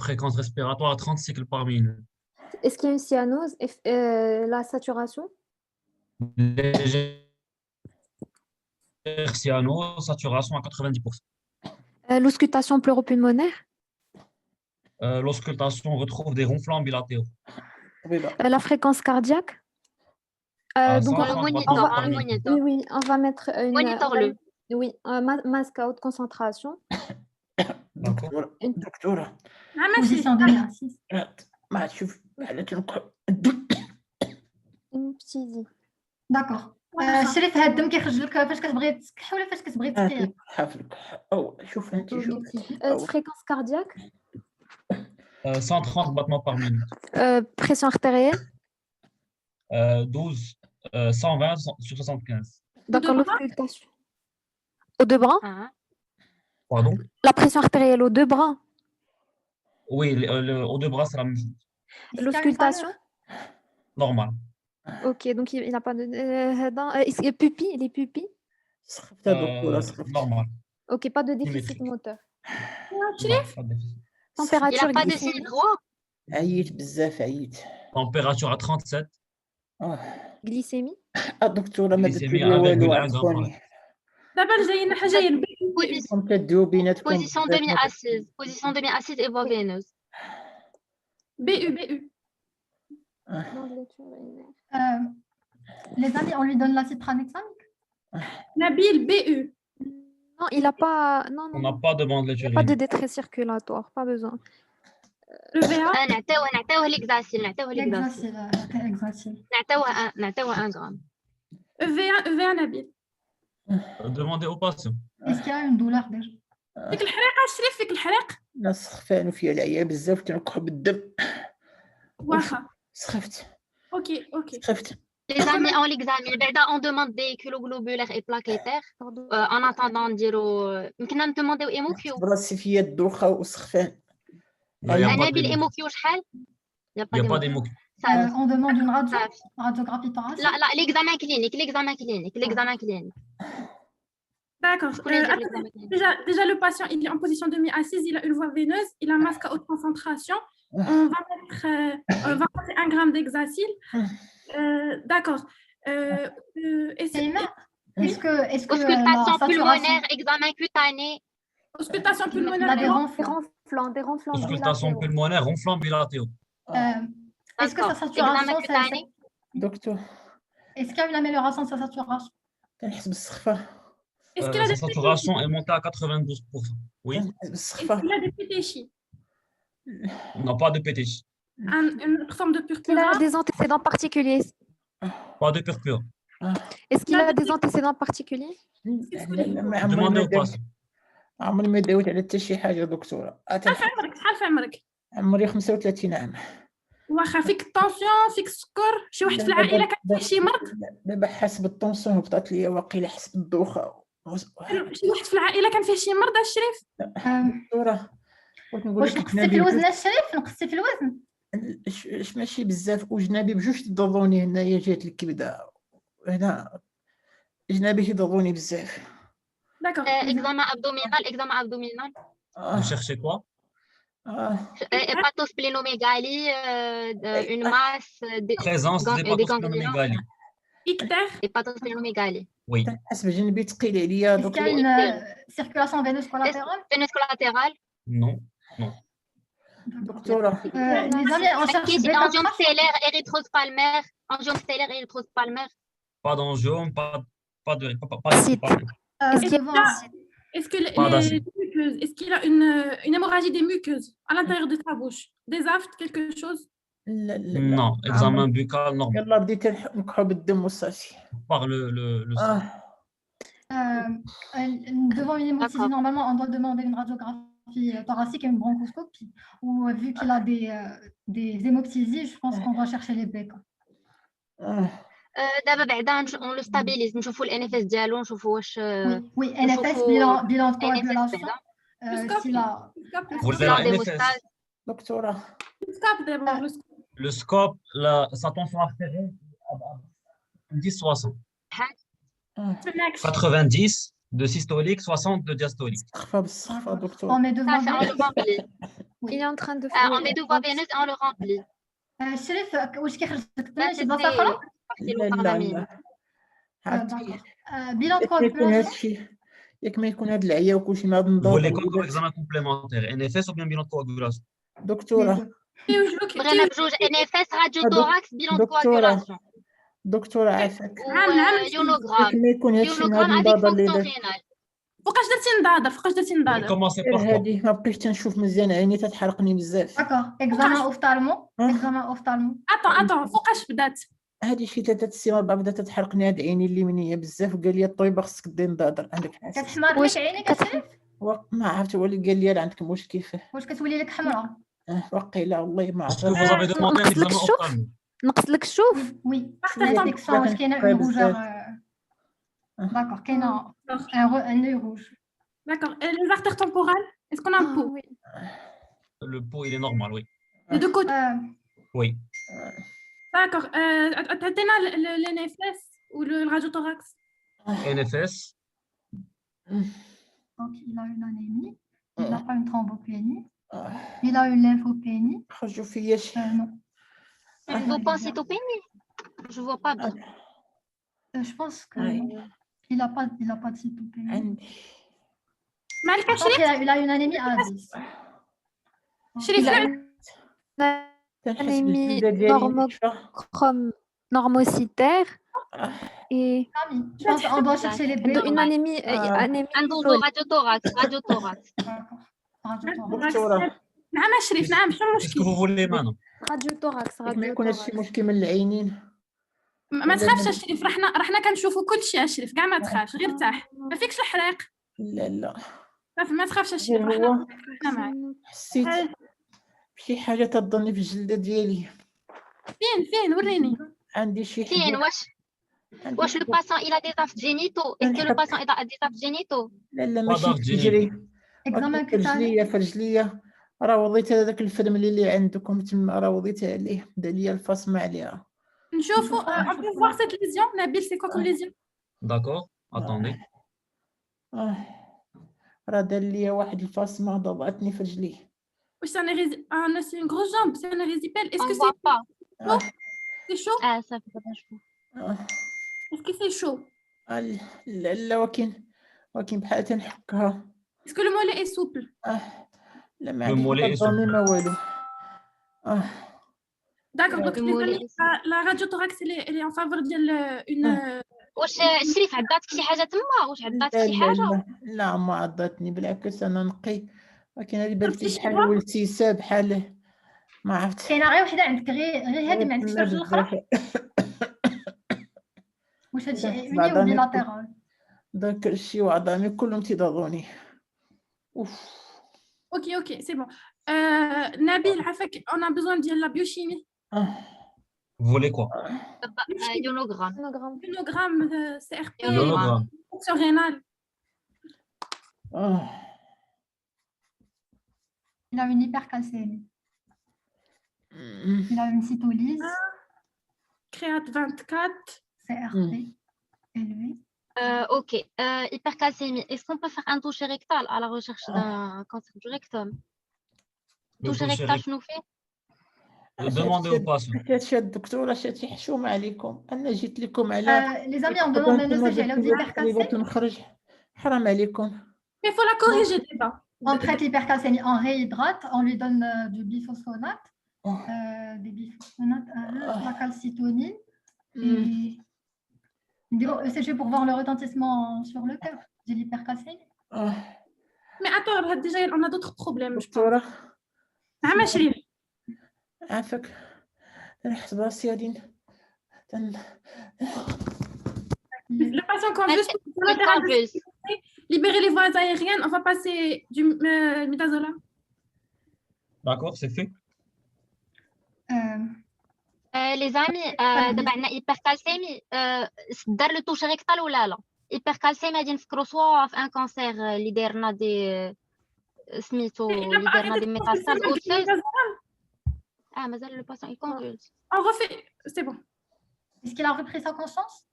Speaker 10: Fréquence respiratoire 30 cycles par minute.
Speaker 4: Est-ce qu'il y a une cyanose? La saturation?
Speaker 10: Légère cyanose, saturation à 90%.
Speaker 4: L'auscultation pleuropulmonaire?
Speaker 10: L'auscultation, on retrouve des ronflements bilatéraux.
Speaker 4: La fréquence cardiaque? Donc, oui, on va mettre une...
Speaker 7: Monitor-le.
Speaker 4: Oui, un masque à haute concentration.
Speaker 1: دكتورة.
Speaker 6: Position demi-assise.
Speaker 1: ما تشوف على تنقع.
Speaker 4: Une petite...
Speaker 6: D'accord. شريف هاد الدم كيخرج لك فاش كتبغي تكح ولا فاش كتبغي تكح؟
Speaker 1: أو شوف أنت شوف.
Speaker 4: Fréquence cardiaque?
Speaker 10: 130 battements par minute.
Speaker 4: Pression artérielle?
Speaker 10: 12, 120 sur 75.
Speaker 4: D'accord, l'auscultation. Aux deux bras?
Speaker 10: Pardon?
Speaker 4: La pression artérielle aux deux bras?
Speaker 10: Oui, aux deux bras, c'est la même chose.
Speaker 4: L'auscultation?
Speaker 10: Normal.
Speaker 4: Ok, donc il n'a pas de... les pupilles? Les pupilles?
Speaker 10: Normal.
Speaker 4: Ok, pas de déficit moteur.
Speaker 7: Température. Il n'a pas de signe droit.
Speaker 1: عييت بزاف عييت.
Speaker 10: Température à 37.
Speaker 4: Glycémie?
Speaker 1: دكتورة ما درت
Speaker 10: Glycémie
Speaker 1: لي والو
Speaker 10: 1,1
Speaker 1: عرفوني.
Speaker 2: دابا جايين حاجة
Speaker 1: كون كديو بيناتكم.
Speaker 7: Position demi-assise. Position demi-assise et voie veineuse.
Speaker 2: BU.
Speaker 6: Les amis, on lui donne l'acide tranexamique?
Speaker 2: Nabil, BU.
Speaker 4: Non, il n'a pas... Non,
Speaker 10: On n'a pas de bandelette
Speaker 4: il n'y a pas de détresse circulatoire, pas besoin.
Speaker 2: Le VA?
Speaker 7: نعطيوه l'exacil. نعطيوه 1 gramme.
Speaker 2: EVA Nabil.
Speaker 10: Demandez au patient.
Speaker 6: Est-ce qu'il y a une douleur déjà?
Speaker 2: فيك الحريقة شريف فيك الحريق؟
Speaker 1: لا سخفان وفيها العيا بزاف تنكح بالدم.
Speaker 2: واخا.
Speaker 1: سخفت.
Speaker 2: اوكي.
Speaker 1: سخفت.
Speaker 7: Les amis, on l'examine. بعدا on demande des culoglobulaires et plaquettaires. En attendant نديرو يمكننا ندومونديو ايموكيو.
Speaker 1: براسي فيا الدوخة والسخفان.
Speaker 7: Nabil ايموكيو شحال؟
Speaker 10: Il n'y a pas d'émotion.
Speaker 6: On demande une radiographie thoracique.
Speaker 7: لا l'examen clinique.
Speaker 2: D'accord. Déjà, le patient, il est en position demi-assise, il a une voie veineuse, il a un masque à haute concentration. On va mettre 1 gramme d'Hexacil. D'accord.
Speaker 6: Est-ce que
Speaker 7: auscultation pulmonaire, examen cutané.
Speaker 2: Auscultation pulmonaire.
Speaker 6: Des ronflants.
Speaker 10: Auscultation pulmonaire, ronflant bilatéraux.
Speaker 6: Est-ce que sa saturation,
Speaker 1: Docteur.
Speaker 6: Est-ce qu'il y a une amélioration de sa saturation?
Speaker 1: كنحس بالسخفة.
Speaker 2: Est-ce qu'il a
Speaker 10: Sa saturation est montée à 92%. Oui.
Speaker 2: Est-ce qu'il a des pétéchis?
Speaker 10: On n'a pas de PTG.
Speaker 2: Une forme de
Speaker 4: Il
Speaker 2: purpura?
Speaker 4: a des antécédents particuliers.
Speaker 10: Pas de purpure.
Speaker 4: Est-ce qu'il a des antécédents particuliers?
Speaker 10: Demandez au patient.
Speaker 1: عمري ما داويت على حتى شي حاجة دكتورة.
Speaker 2: شحال في عمرك؟
Speaker 1: عمري 35 عام.
Speaker 2: واخا فيك الطونسيون فيك السكر شي واحد في العائلة كان فيه شي مرض؟
Speaker 1: دابا حسب الطونسيون هبطات ليا واقيلا حسب الدوخة.
Speaker 2: شي واحد في العائلة كان فيه شي مرض الشريف؟
Speaker 1: دكتورة
Speaker 6: واش نقصتي في الوزن الشريف؟ نقصتي في الوزن؟
Speaker 1: ماشي بزاف وجنابي بجوج تضروني هنايا جهة الكبدة هنا جنابي تضروني بزاف.
Speaker 2: D'accord.
Speaker 7: Examen abdominal.
Speaker 10: Vous cherchez quoi?
Speaker 7: Hépatosplénomégalie, une masse.
Speaker 10: Présence d'hépatosplénomégalie.
Speaker 2: Ictère.
Speaker 7: Hépatosplénomégalie.
Speaker 10: Oui.
Speaker 1: حسب جنبي ثقيل عليا
Speaker 6: Est-ce qu'il y a une circulation veineuse collatérale?
Speaker 7: Veineuse collatérale?
Speaker 10: Non.
Speaker 1: دكتورة.
Speaker 6: Les amis, on cherche
Speaker 7: angiome stellaire érythrose palmaire.
Speaker 10: Pas d'angiome, pas pas de parrain.
Speaker 4: Est-ce qu'il y a un site?
Speaker 2: Est-ce qu'il a une hémorragie des muqueuses à l'intérieur de sa bouche? Des aftes, quelque chose?
Speaker 1: لا لا
Speaker 10: Non, examen buccal normal.
Speaker 1: يلا بديت نكحو بالدم وصافي.
Speaker 10: Par le sang.
Speaker 6: Devant une hémoptysie, normalement, on doit demander une radiographie thoracique et une bronchoscopie. Ou vu qu'il a des hémoptysies, je pense qu'on va chercher les becs.
Speaker 7: دابا بعدا on le stabilise نشوفوا ال NFS ديالو نشوفوا واش
Speaker 6: Oui, NFS, bilan de coagulation.
Speaker 10: Vous voulez la NFS?
Speaker 1: دكتورة.
Speaker 10: Le scope, sa tension artérielle, 10-60. 90 de systolique, 60 de diastolique.
Speaker 6: On met devant
Speaker 4: Il est en train de
Speaker 7: on met deux voies veineuses et on le remplit.
Speaker 6: شريف واش كيخرج لك شي بلاصه اخرى؟ bilan de coagulation.
Speaker 1: ياك ما يكون هاد العيا وكلشي مع
Speaker 10: Vous voulez quoi examen complémentaire, NFS ou bien bilan de coagulation?
Speaker 1: دكتورة.
Speaker 7: بغينا بجوج NFS راديو توراكس bilan de coagulation.
Speaker 1: دكتورة عافاك.
Speaker 7: يونوغرام.
Speaker 1: ما يكون هادشي مع
Speaker 7: يونوغرام افيك
Speaker 1: النضاضة اللي
Speaker 7: فونكسيون
Speaker 1: دار.
Speaker 7: رينال.
Speaker 2: فوقاش درتي نضاضر؟
Speaker 1: هادي ما بقيتش تنشوف مزيان، عيني تتحرقني بزاف.
Speaker 6: اكزامان اوفتالمو.
Speaker 2: اتون فوقاش بدات؟
Speaker 1: هادي شي 3 السيمانات 4 بدات تتحرقني هاد عيني اليمينيه بزاف، وقال لي الطبيبه خصك دير نضاضر. عندك حاجه
Speaker 6: كتحمر لك عينيك أشرف؟
Speaker 1: ما عرفت، هو اللي قال لي راه عندك مشكل فيه.
Speaker 6: واش كتولي لك حمراء؟
Speaker 1: وقيله والله ما عرفت.
Speaker 4: نقص لك الشوف.
Speaker 6: وي واش كاينه اون روجور؟ داكور كاينه ان اوي روج.
Speaker 2: D'accord. Et les artères temporales, est-ce qu'on a un pot?
Speaker 4: Oui.
Speaker 10: Le pot, il est normal, oui.
Speaker 2: Les deux côtés?
Speaker 10: Oui.
Speaker 2: D'accord. T'as le NFS ou le radiothorax?
Speaker 10: NFS.
Speaker 6: Donc, il a une anémie, il n'a pas une thrombopénie, il a une lymphopénie. Non.
Speaker 7: Une lymphopénie? Je vois pas bien.
Speaker 6: Je pense qu'il n'a pas de cytopénie. Il a une anémie à 10.
Speaker 4: Il a une anémie normocytaire et
Speaker 6: je pense qu'on doit chercher les B.
Speaker 4: Une anémie
Speaker 7: radiothorax.
Speaker 2: نعم أشرف، نعم شو المشكل؟
Speaker 10: Est-ce que vous voulez maintenant?
Speaker 4: radiothorax.
Speaker 1: ما يكونش شي مشكل من العينين.
Speaker 2: ما تخافش أشرف، رحنا كنشوفوا كل شيء أشرف، كاع ما تخافش، غير ارتاح، ما فيكش الحريق.
Speaker 1: لا
Speaker 2: ما تخافش أشرف، رحنا معك.
Speaker 1: حسيت بشي حاجة تضرني في الجلدة ديالي.
Speaker 2: فين وريني.
Speaker 1: عندي شي حاجة.
Speaker 7: فين واش لو باسون il a des aftes génitaux? Est-ce que le patient a des aftes génitaux?
Speaker 1: لا ماشي في رجلي. في رجليا راه وضيت هذاك الفرم اللي عندكم تما، راه وضيتها عليه، دا ليا الفصمة عليها.
Speaker 2: نشوفوا on peut voir cette lésion. Nabil, c'est quoi comme lésion?
Speaker 10: D'accord, attendez.
Speaker 1: راه دار ليا واحد الفصمة ضربتني في رجلي.
Speaker 2: واش c'est une grosse jambe, c'est un érysipèle. Est-ce que c'est chaud?
Speaker 7: Ah, ça fait pas chaud.
Speaker 2: Est-ce que c'est chaud?
Speaker 1: لا ولكن بحال تنحكها.
Speaker 2: Est-ce que le mollet est souple?
Speaker 1: لا ما عندي ما والو.
Speaker 2: D'accord, donc la radiothorax elle est en faveur ديال une.
Speaker 7: واش شريف عضاتك شي حاجه تما؟ واش عضاتك شي حاجه؟
Speaker 1: لا ما عضاتني، بالعكس انا نقي، ولكن هذه بانت لي بحال الولتيسه بحال ما عرفت.
Speaker 6: كاينه غير وحده عندك، غير هذه ما عندكش في الرجل الاخرى. واش هادشي اوني ولا بيلاتيرال؟
Speaker 1: داك الشيء وعظامي كلهم تيضروني.
Speaker 2: Ok, c'est bon. Nabil, on a besoin de la biochimie.
Speaker 10: Vous voulez quoi?
Speaker 7: Ionogramme.
Speaker 2: Ionogramme, CRP, fonction rénale.
Speaker 6: Il a une hypercalcémie. Il a une cytolyse.
Speaker 2: Créate 24.
Speaker 6: CRP élevé.
Speaker 7: Ok, hypercalcémie. Est-ce qu'on peut faire un toucher rectal à la recherche d'un cancer du rectum? Toucher rectal, je nous fais?
Speaker 10: Demandez au patient.
Speaker 1: الدكتورة شاتي حشومة عليكم، أنا جيت لكم على
Speaker 6: les amis on demande un ECG على l'hypercalcémie.
Speaker 1: نخرج حرام عليكم.
Speaker 2: Il faut la corriger déjà.
Speaker 6: On traite l'hypercalcémie, on réhydrate, on lui donne du biphosphonate, des biphosphonates, la calcitonine et ECG pour voir le retentissement sur le cœur de l'hypercalcémie.
Speaker 2: Mais attends, déjà, on a d'autres problèmes, je pense.
Speaker 1: دكتورة
Speaker 2: نعم شريف.
Speaker 1: عافاك نحس براسي غادي
Speaker 2: Le patient convulse, libérer les voies aériennes, on va passer du midazolam.
Speaker 10: D'accord, c'est fait.
Speaker 7: Les amis, دابا عندنا hypercalcémie, دار لو توش ريكتال ولا لا؟ hypercalcémie غادي نفكروا سوا في ان كونسير اللي دايرنا دي سميتو اللي دايرنا دي ميتاستاز اوسيس. مازال لو باسون يكونفولس.
Speaker 2: On refait, c'est bon.
Speaker 6: Est-ce qu'il a repris sa conscience?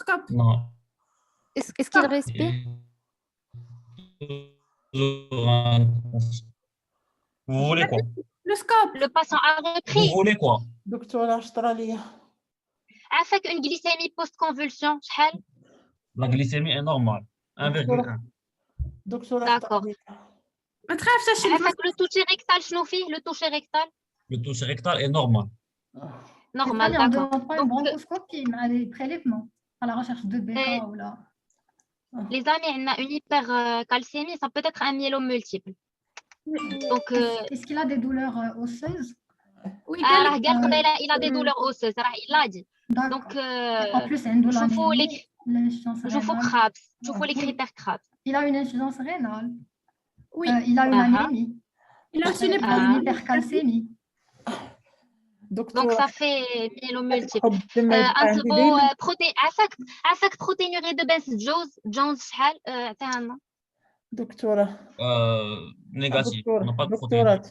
Speaker 2: Stop.
Speaker 10: Non.
Speaker 4: Est-ce qu'il respire?
Speaker 10: Vous voulez quoi?
Speaker 2: Le scope.
Speaker 7: Le patient a repris.
Speaker 10: Vous voulez quoi?
Speaker 1: دكتورة شطرة ليا
Speaker 7: عافاك une glycémie post-convulsion شحال؟
Speaker 10: La glycémie est normale. 1,1.
Speaker 1: دكتورة
Speaker 7: D'accord.
Speaker 2: ما تخافش اشرف.
Speaker 7: عافاك لو توشي ريكتال شنو فيه؟ لو توشي ريكتال
Speaker 10: Le toucher rectal est normal.
Speaker 7: normal,
Speaker 6: C'est-à-dire, on ne
Speaker 7: d'accord.
Speaker 6: demande pas une bronchoscopie, mais des prélèvements à la recherche de bêta ou là.
Speaker 7: Les amis, on a une hypercalcémie, ça peut être un myélome multiple. Donc,
Speaker 6: Est-ce qu'il a des douleurs osseuses?
Speaker 2: Oui,
Speaker 7: il a des douleurs osseuses, il l'a dit. Donc,
Speaker 6: en plus, c'est une douleur.
Speaker 7: Je faut Krabs, je faut les critères Krabs.
Speaker 6: Il a une insuffisance rénale.
Speaker 2: Oui.
Speaker 6: Il a une anémie.
Speaker 2: Il a aussi une
Speaker 6: hypercalcémie.
Speaker 7: Donc, ça fait myélome multiple. عفاك protéinurée de Benz-Jones شحال عطيها لنا.
Speaker 1: دكتورة
Speaker 10: Négatif. On n'a pas de
Speaker 1: دكتورة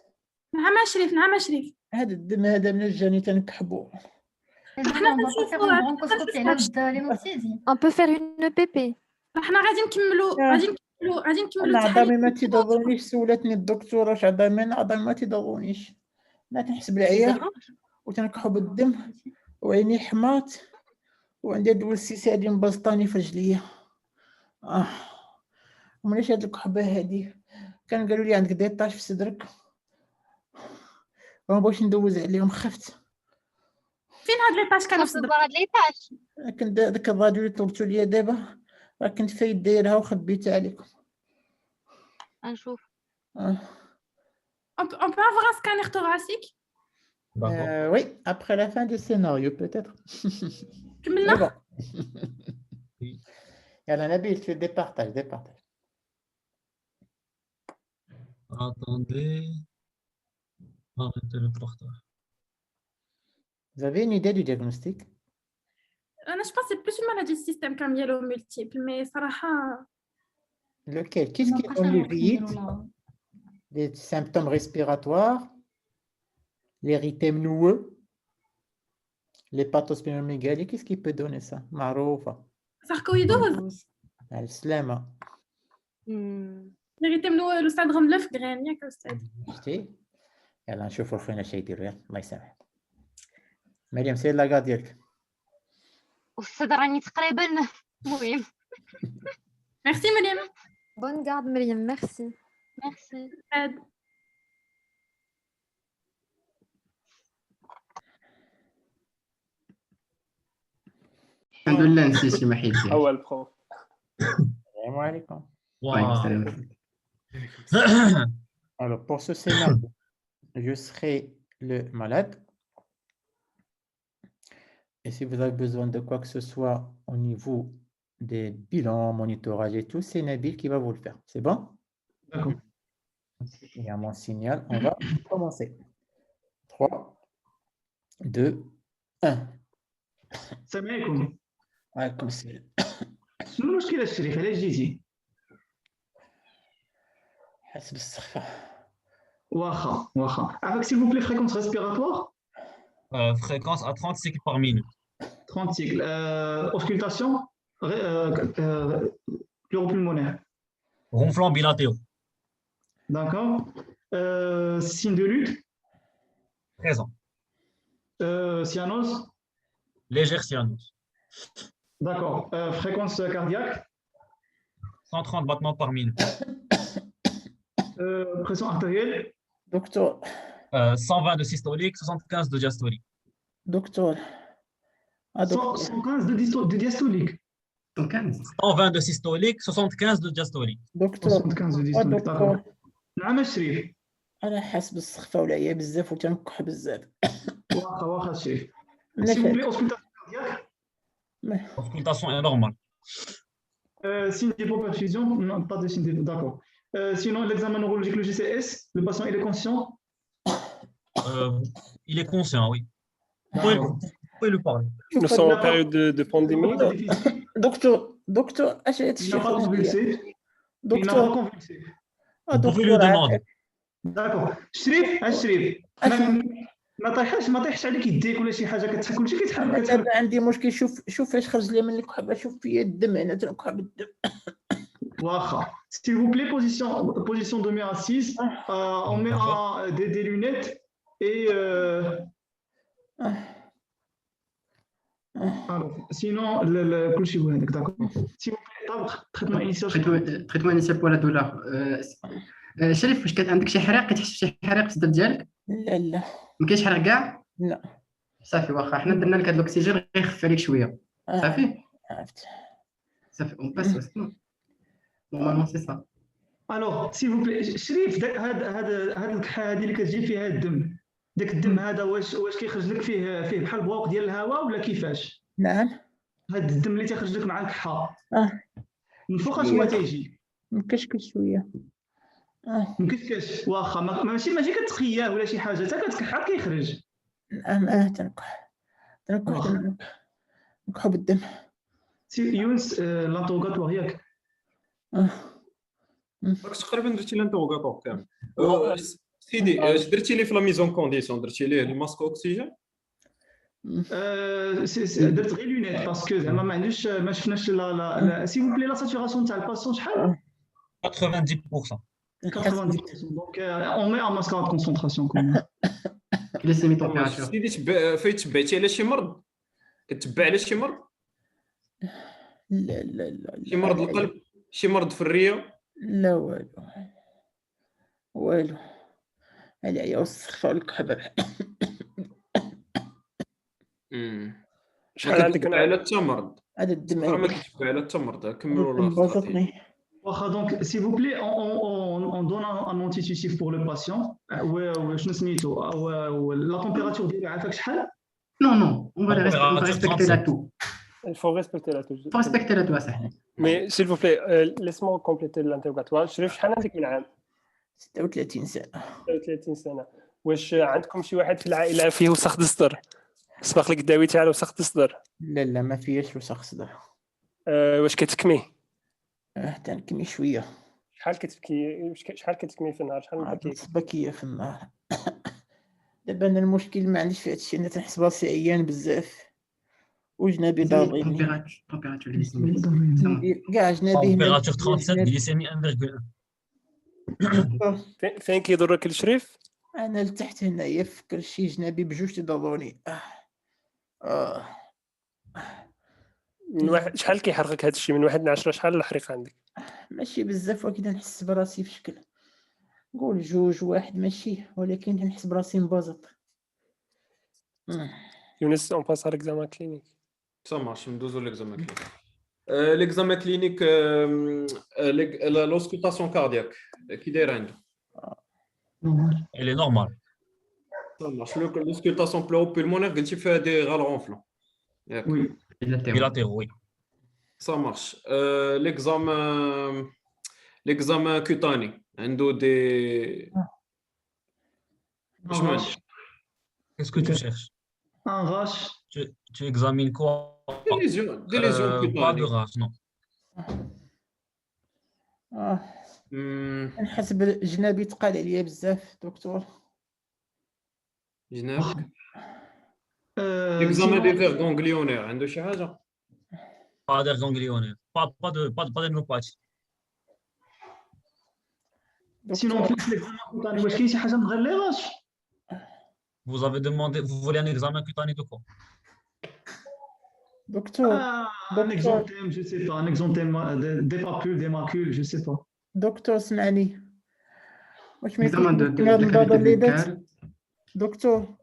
Speaker 2: نعم شريف.
Speaker 1: هذا الدم هذا من الجاني تنكحبو.
Speaker 4: On peut faire une PP.
Speaker 2: احنا غادي نكملوا
Speaker 1: عظامي ما تيضرونيش سولتني الدكتورة واش عظامي ما تيضرونيش. انا تنحس بالعيا وتنكحو بالدم وعيني حمات وعندي هاد الولسيسه هادي مبسطاني في رجليا. ومناش هاد الكحبه هادي كان قالوا لي عندك ديطاش في صدرك وما بغيتش ندوز عليهم خفت.
Speaker 2: فين هاد ليطاش كانوا في صدرك؟
Speaker 7: هاد ليطاش
Speaker 1: كنت داك الراديو اللي طلبتو ليا دابا راه كنت فايت دايرها وخبيتها عليكم.
Speaker 7: نشوف.
Speaker 2: On peut avoir un scanner thoracique?
Speaker 1: Oui, après la fin du scénario, peut-être.
Speaker 2: Bon.
Speaker 1: Yalla Nabil, tu départages.
Speaker 10: Attendez. Arrêtez le partage.
Speaker 1: Vous avez une idée du diagnostic?
Speaker 2: Je pense que c'est plus une maladie du système qu'un myélome multiple, mais صراحة.
Speaker 1: Lequel? Qu'est-ce qui donne les vite? Les symptômes respiratoires, l'érythème noueux, l'hépatosplénomégalie, qu'est-ce qui peut donner ça? Maroufa.
Speaker 2: Sarcoïdose.
Speaker 1: Al-Slama.
Speaker 2: L'érythème noueux, le syndrome de l'œuf grain, ياك أستاذ.
Speaker 1: شتي؟ يلا نشوفوا خوينا شي يديروا يلا الله يسامحك. مريم سير لاكا ديالك.
Speaker 7: والصدر راني تقريبا المهم.
Speaker 2: Merci Mariam.
Speaker 4: Bonne garde Mariam, merci.
Speaker 7: Merci.
Speaker 8: الحمد لله نسيت شي محيد ديالي.
Speaker 9: أول بروف.
Speaker 1: السلام عليكم. Alors pour ce scénario, je serai le malade. Et si vous avez besoin de quoi que ce soit au niveau des bilans, monitorage et tout, c'est Nabil qui va vous le faire. C'est bon?
Speaker 5: D'accord.
Speaker 1: Il y a mon signal. On va commencer. 3, 2, 1.
Speaker 5: السلام عليكم.
Speaker 1: وعليكم السلام.
Speaker 5: شنو المشكلة الشريف؟ علاش جيتي؟
Speaker 1: حسب السخفة.
Speaker 5: واخا. عافاك s'il vous plaît, fréquence respiratoire?
Speaker 10: Fréquence à 30 cycles par minute.
Speaker 5: 30 cycles. Auscultation? Pleuropulmonaire.
Speaker 10: Ronflant bilatéraux.
Speaker 5: D'accord. Signe de lutte?
Speaker 10: Présent.
Speaker 5: Cyanose?
Speaker 10: Légère cyanose.
Speaker 5: D'accord. Fréquence cardiaque?
Speaker 10: 130 battements par minute.
Speaker 5: Pression artérielle?
Speaker 1: Docteur.
Speaker 10: 120 de systolique, 75 de diastolique.
Speaker 1: Docteur.
Speaker 5: 115 de diastolique.
Speaker 10: 120 de systolique, 75 de diastolique.
Speaker 1: دكتور
Speaker 5: 75 de diastolique,
Speaker 1: دكتور
Speaker 5: d'accord. نعم شريف.
Speaker 1: انا حاسس بالسخفه والعيا بزاف وتنكح بزاف.
Speaker 5: واخا شريف.
Speaker 1: من
Speaker 5: S'il vous plaît,
Speaker 1: نفعك.
Speaker 5: auscultation cardiaque.
Speaker 10: L'auscultation est normale.
Speaker 5: Signe d'hypoperfusion, non, pas de signe d'hypoperfusion, d'accord. Sinon, l'examen neurologique, le GCS, le patient, il est conscient?
Speaker 10: Il est conscient, oui. Vous pouvez lui parler.
Speaker 9: Nous sommes en période de pandémie.
Speaker 1: دكتور اش
Speaker 5: Il n'a pas convulsé. Il n'a pas
Speaker 1: دكتور
Speaker 5: convulsé.
Speaker 10: Vous pouvez lui demander.
Speaker 5: D'accord. شريف ما طيحش عليك يديك ولا شي حاجه كتحك كلشي كيتحرك
Speaker 1: دابا عندي مشكل. شوف فاش خرج لي من الكحبه. شوف فيا الدم هنا تنكح بالدم.
Speaker 5: واخا. S'il vous plaît, position demi-assise. On met des lunettes et alors sinon كلشي هو هذاك داكور. S'il vous plaît, طبق traitement initial.
Speaker 8: تريتمون انيسيال بولا دولار. شريف واش كان عندك شي حريق؟ كتحس بشي حريق في الصدر ديالك؟
Speaker 1: لا
Speaker 8: ما كاينش حريق كاع؟
Speaker 1: لا
Speaker 8: صافي واخا حنا درنا لك هاد الاكسجين غيخف عليك شويه صافي
Speaker 1: عرفت
Speaker 8: صافي اون باس نورمالمون سي صا.
Speaker 5: الوغ سي فو بلي شريف هاد الكحه هادي اللي كتجي فيها الدم، داك الدم هذا واش كيخرج لك فيه بحال بواق ديال الهواء ولا كيفاش؟
Speaker 1: نعم
Speaker 5: هاد الدم اللي تيخرج لك مع الكحه من فوق اش هو تيجي؟
Speaker 1: مكشكش شويه
Speaker 5: مكشكش واخا ماشي كتخياه ولا شي حاجه حتى كتكحر كيخرج.
Speaker 1: نعم تنكح بالدم.
Speaker 5: سي يونس لانتوغاتوار ياك
Speaker 3: تقريبا درتي لانتوغاتوار كامل. سيدي اش درتي ليه في لا ميزون كونديسيون؟ درتي ليه الماسك اوكسجين؟
Speaker 5: درت غير لونيت باسكو زعما ما عندوش ما شفناش سي فو بلي لا ساتوراسيون تاع الباسيون شحال؟
Speaker 10: 90%.
Speaker 5: 90%. Donc on met un masque à concentration quand même.
Speaker 8: Les semi-températures.
Speaker 3: سيدي فايت تبعتي على شي مرض؟ كتبع على شي مرض؟
Speaker 1: لا
Speaker 3: شي مرض القلب؟ شي مرض في الرئه؟
Speaker 1: لا والو العيا والسخفه والكحبه.
Speaker 3: شحال عندك على التمرض؟
Speaker 1: هذا الدم
Speaker 3: ما كتبع على التمرض. كملوا
Speaker 5: ولا donc s'il vous plaît on donne un antitussif pour le patient. شنو سميتو la température ديالو عافاك شحال؟
Speaker 8: Non, on va respecter la toux.
Speaker 9: Il faut respecter la toux.
Speaker 8: Il faut respecter la toux, ça.
Speaker 9: Mais s'il vous plaît, laisse-moi compléter l'interrogatoire. شريف شحال عندك من عام؟
Speaker 1: 36 سنه.
Speaker 9: 36 سنه. واش عندكم شي واحد في العائله فيه وسخ الصدر؟ سبق لك داويتي على وسخ الصدر؟
Speaker 1: لا ما فيهش وسخ صدر.
Speaker 9: واش كتكمي؟
Speaker 1: تنكمي شويه.
Speaker 9: شحال كتكمي في النهار؟ شحال من
Speaker 1: بكيه في النهار؟ دابا انا المشكل ما عنديش في هذا الشيء. انا تنحس براسي عيان بزاف وجنابي ضاربني. كاع جنابي هنا.
Speaker 10: تمبيراتور 37 غليسيمي 1.1.
Speaker 9: فين كيضرك الشريف؟
Speaker 1: انا لتحت هنايا في كرشي جنابي بجوج تضروني.
Speaker 9: من واحد شحال كيحرقك هذا الشيء؟ من 1 ل 10 شحال الحريق عندك؟
Speaker 1: ماشي بزاف ولكن نحس براسي في شكل نقول 2 1 ماشي، ولكن نحس براسي مبازط.
Speaker 9: يونس اون باس على الاكزامان كلينيك.
Speaker 3: Ça marche, ندوزو l'examen clinique. L'examen clinique, l'auscultation cardiaque, qui داير عنده؟
Speaker 10: Elle est normale.
Speaker 3: Ça marche. L'auscultation pleuropulmonaire, قلتي فيها دي غال رونفلون.
Speaker 5: Oui.
Speaker 10: Bilatéraux, oui.
Speaker 3: Ça marche. L'examen cutané, عنده des...
Speaker 10: Qu'est-ce que tu cherches?
Speaker 5: Un rash.
Speaker 10: Tu examines quoi?
Speaker 3: Des lésions cutanées.
Speaker 10: Pas de rash, non.
Speaker 1: نحس بجنابي تقال عليا بزاف دكتور.
Speaker 3: جنابك؟ L'examen des vers ganglionnaires, عنده شي حاجة؟
Speaker 10: Pas d'air ganglionnaire. Pas de neuropathie.
Speaker 5: Sinon l'examen واش كاين شي حاجة من غير لي راش؟
Speaker 10: Vous avez demandé, vous voulez un examen cutané de quoi?
Speaker 1: Docteur,
Speaker 5: un exanthème, je sais pas, un exanthème, des papules, des macules, je sais pas.
Speaker 1: دكتور سمعني. واش ما
Speaker 8: examen de
Speaker 1: دكتور
Speaker 8: cavité buccale.
Speaker 1: دكتور.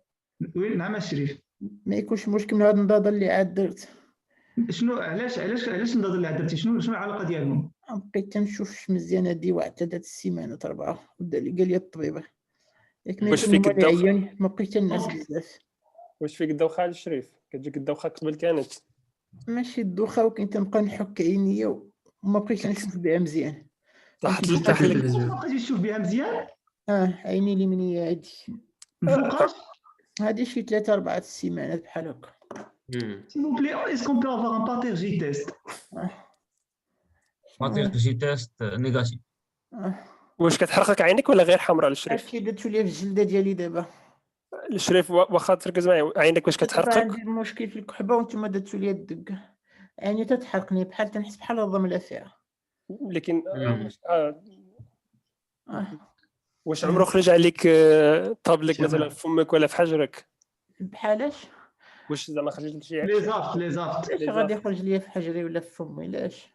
Speaker 5: Oui, نعم شريف.
Speaker 1: ما يكونش مشكل من هاد النضاضه اللي عاد درت.
Speaker 5: شنو علاش النضاضه اللي عاد درتي؟ شنو العلاقه ديالهم؟
Speaker 1: بقيت تنشوفش مزيان هادي واحد 3 السيمانات 4 ودا لي قال لي الطبيبه ياك ما
Speaker 9: واش
Speaker 1: يكون
Speaker 9: فيك
Speaker 1: هما اللي
Speaker 9: الدوخة؟
Speaker 1: عيوني ما بقيت تنعس بزاف.
Speaker 9: واش فيك الدوخة على الشريف؟ كتجيك الدوخة قبل كانت؟
Speaker 1: ماشي الدوخه ولكن تنبقى نحك عينيا وما بقيتش نشوف بها مزيان.
Speaker 9: طاحت
Speaker 8: بزاف
Speaker 9: لتحت لك
Speaker 8: التلفزيون.
Speaker 5: ما بقيتيش تشوف بها مزيان
Speaker 1: عيني اليمنيه هادي
Speaker 5: الفوقاش.
Speaker 1: هادي شي 3 4 السيمانات بحال هكا.
Speaker 5: S'il vous plaît, est-ce qu'on peut avoir un Pater test?
Speaker 10: جي تيست نيجاتيف.
Speaker 9: واش كتحرقك عينك ولا غير حمراء الشريف؟
Speaker 1: هادشي درتو ليا في الجلده ديالي دابا.
Speaker 9: الشريف واخا تركز معايا عينك واش
Speaker 1: دابا
Speaker 9: كتحرقك؟
Speaker 1: عندي مشكل في الكحبه وانتم درتو ليا الدقه. عيني تتحرقني بحال تنحس بحال الضمله فيها.
Speaker 9: لكن
Speaker 1: آه.
Speaker 9: واش عمره خرج عليك طاب لك مثلا في فمك ولا في حجرك؟
Speaker 1: بحالاش
Speaker 9: واش زعما خرج لك شي
Speaker 5: لي زافت
Speaker 1: اش غادي يخرج ليا في حجري ولا في فمي؟ لاش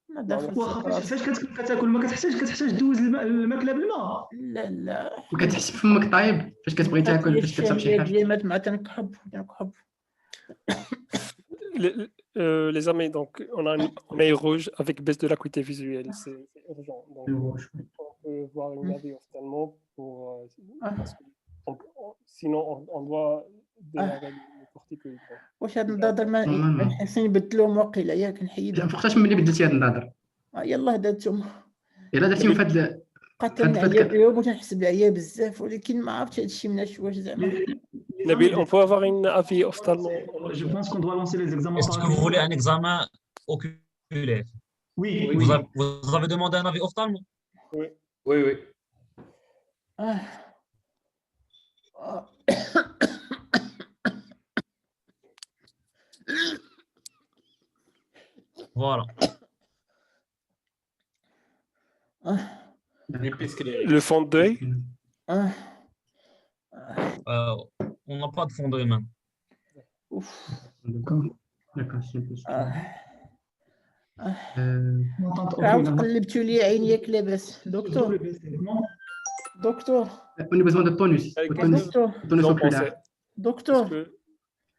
Speaker 1: ما داخل
Speaker 5: واخا فاش كتكون كتاكل ما كتحتاج دوز الماكله بالماء.
Speaker 1: لا
Speaker 8: وكتحس فمك طايب فاش كتبغي تاكل فاش كتشرب شي حاجه.
Speaker 1: مع تنكحب
Speaker 9: Les amis, donc on a un œil rouge avec baisse de l'acuité visuelle, c'est urgent. Donc, on peut voir une avis ophtalmo pour parce que sinon on doit démarrer le corticoïde.
Speaker 1: واش هاد النظاظر ما نحس نبدلهم واقيلا ياك نحيدهم؟
Speaker 8: فوقتاش ملي بدلتي هاد النظاظر؟
Speaker 1: يلاه درتهم.
Speaker 8: يلا درتيهم فهاد
Speaker 1: بقيت نعيا بهم وتنحس بالعيا بزاف ولكن ما عرفتش هادشي مناش واش زعما.
Speaker 9: Nabil, on peut avoir une avis ophtalmo?
Speaker 5: Je pense qu'on doit lancer les examens.
Speaker 10: Est-ce que vous voulez un examen oculaire?
Speaker 5: Oui.
Speaker 10: Vous avez demandé un avis ophtalmo?
Speaker 3: Oui.
Speaker 10: Voilà.
Speaker 9: Le fond d'œil?
Speaker 10: On n'a pas de fond d'œil même.
Speaker 8: D'accord, c'est
Speaker 1: عاود قلبتوا لي عيني ياك لاباس دكتور.
Speaker 8: On a besoin de tonus. Tonus oculaire.
Speaker 1: دكتور.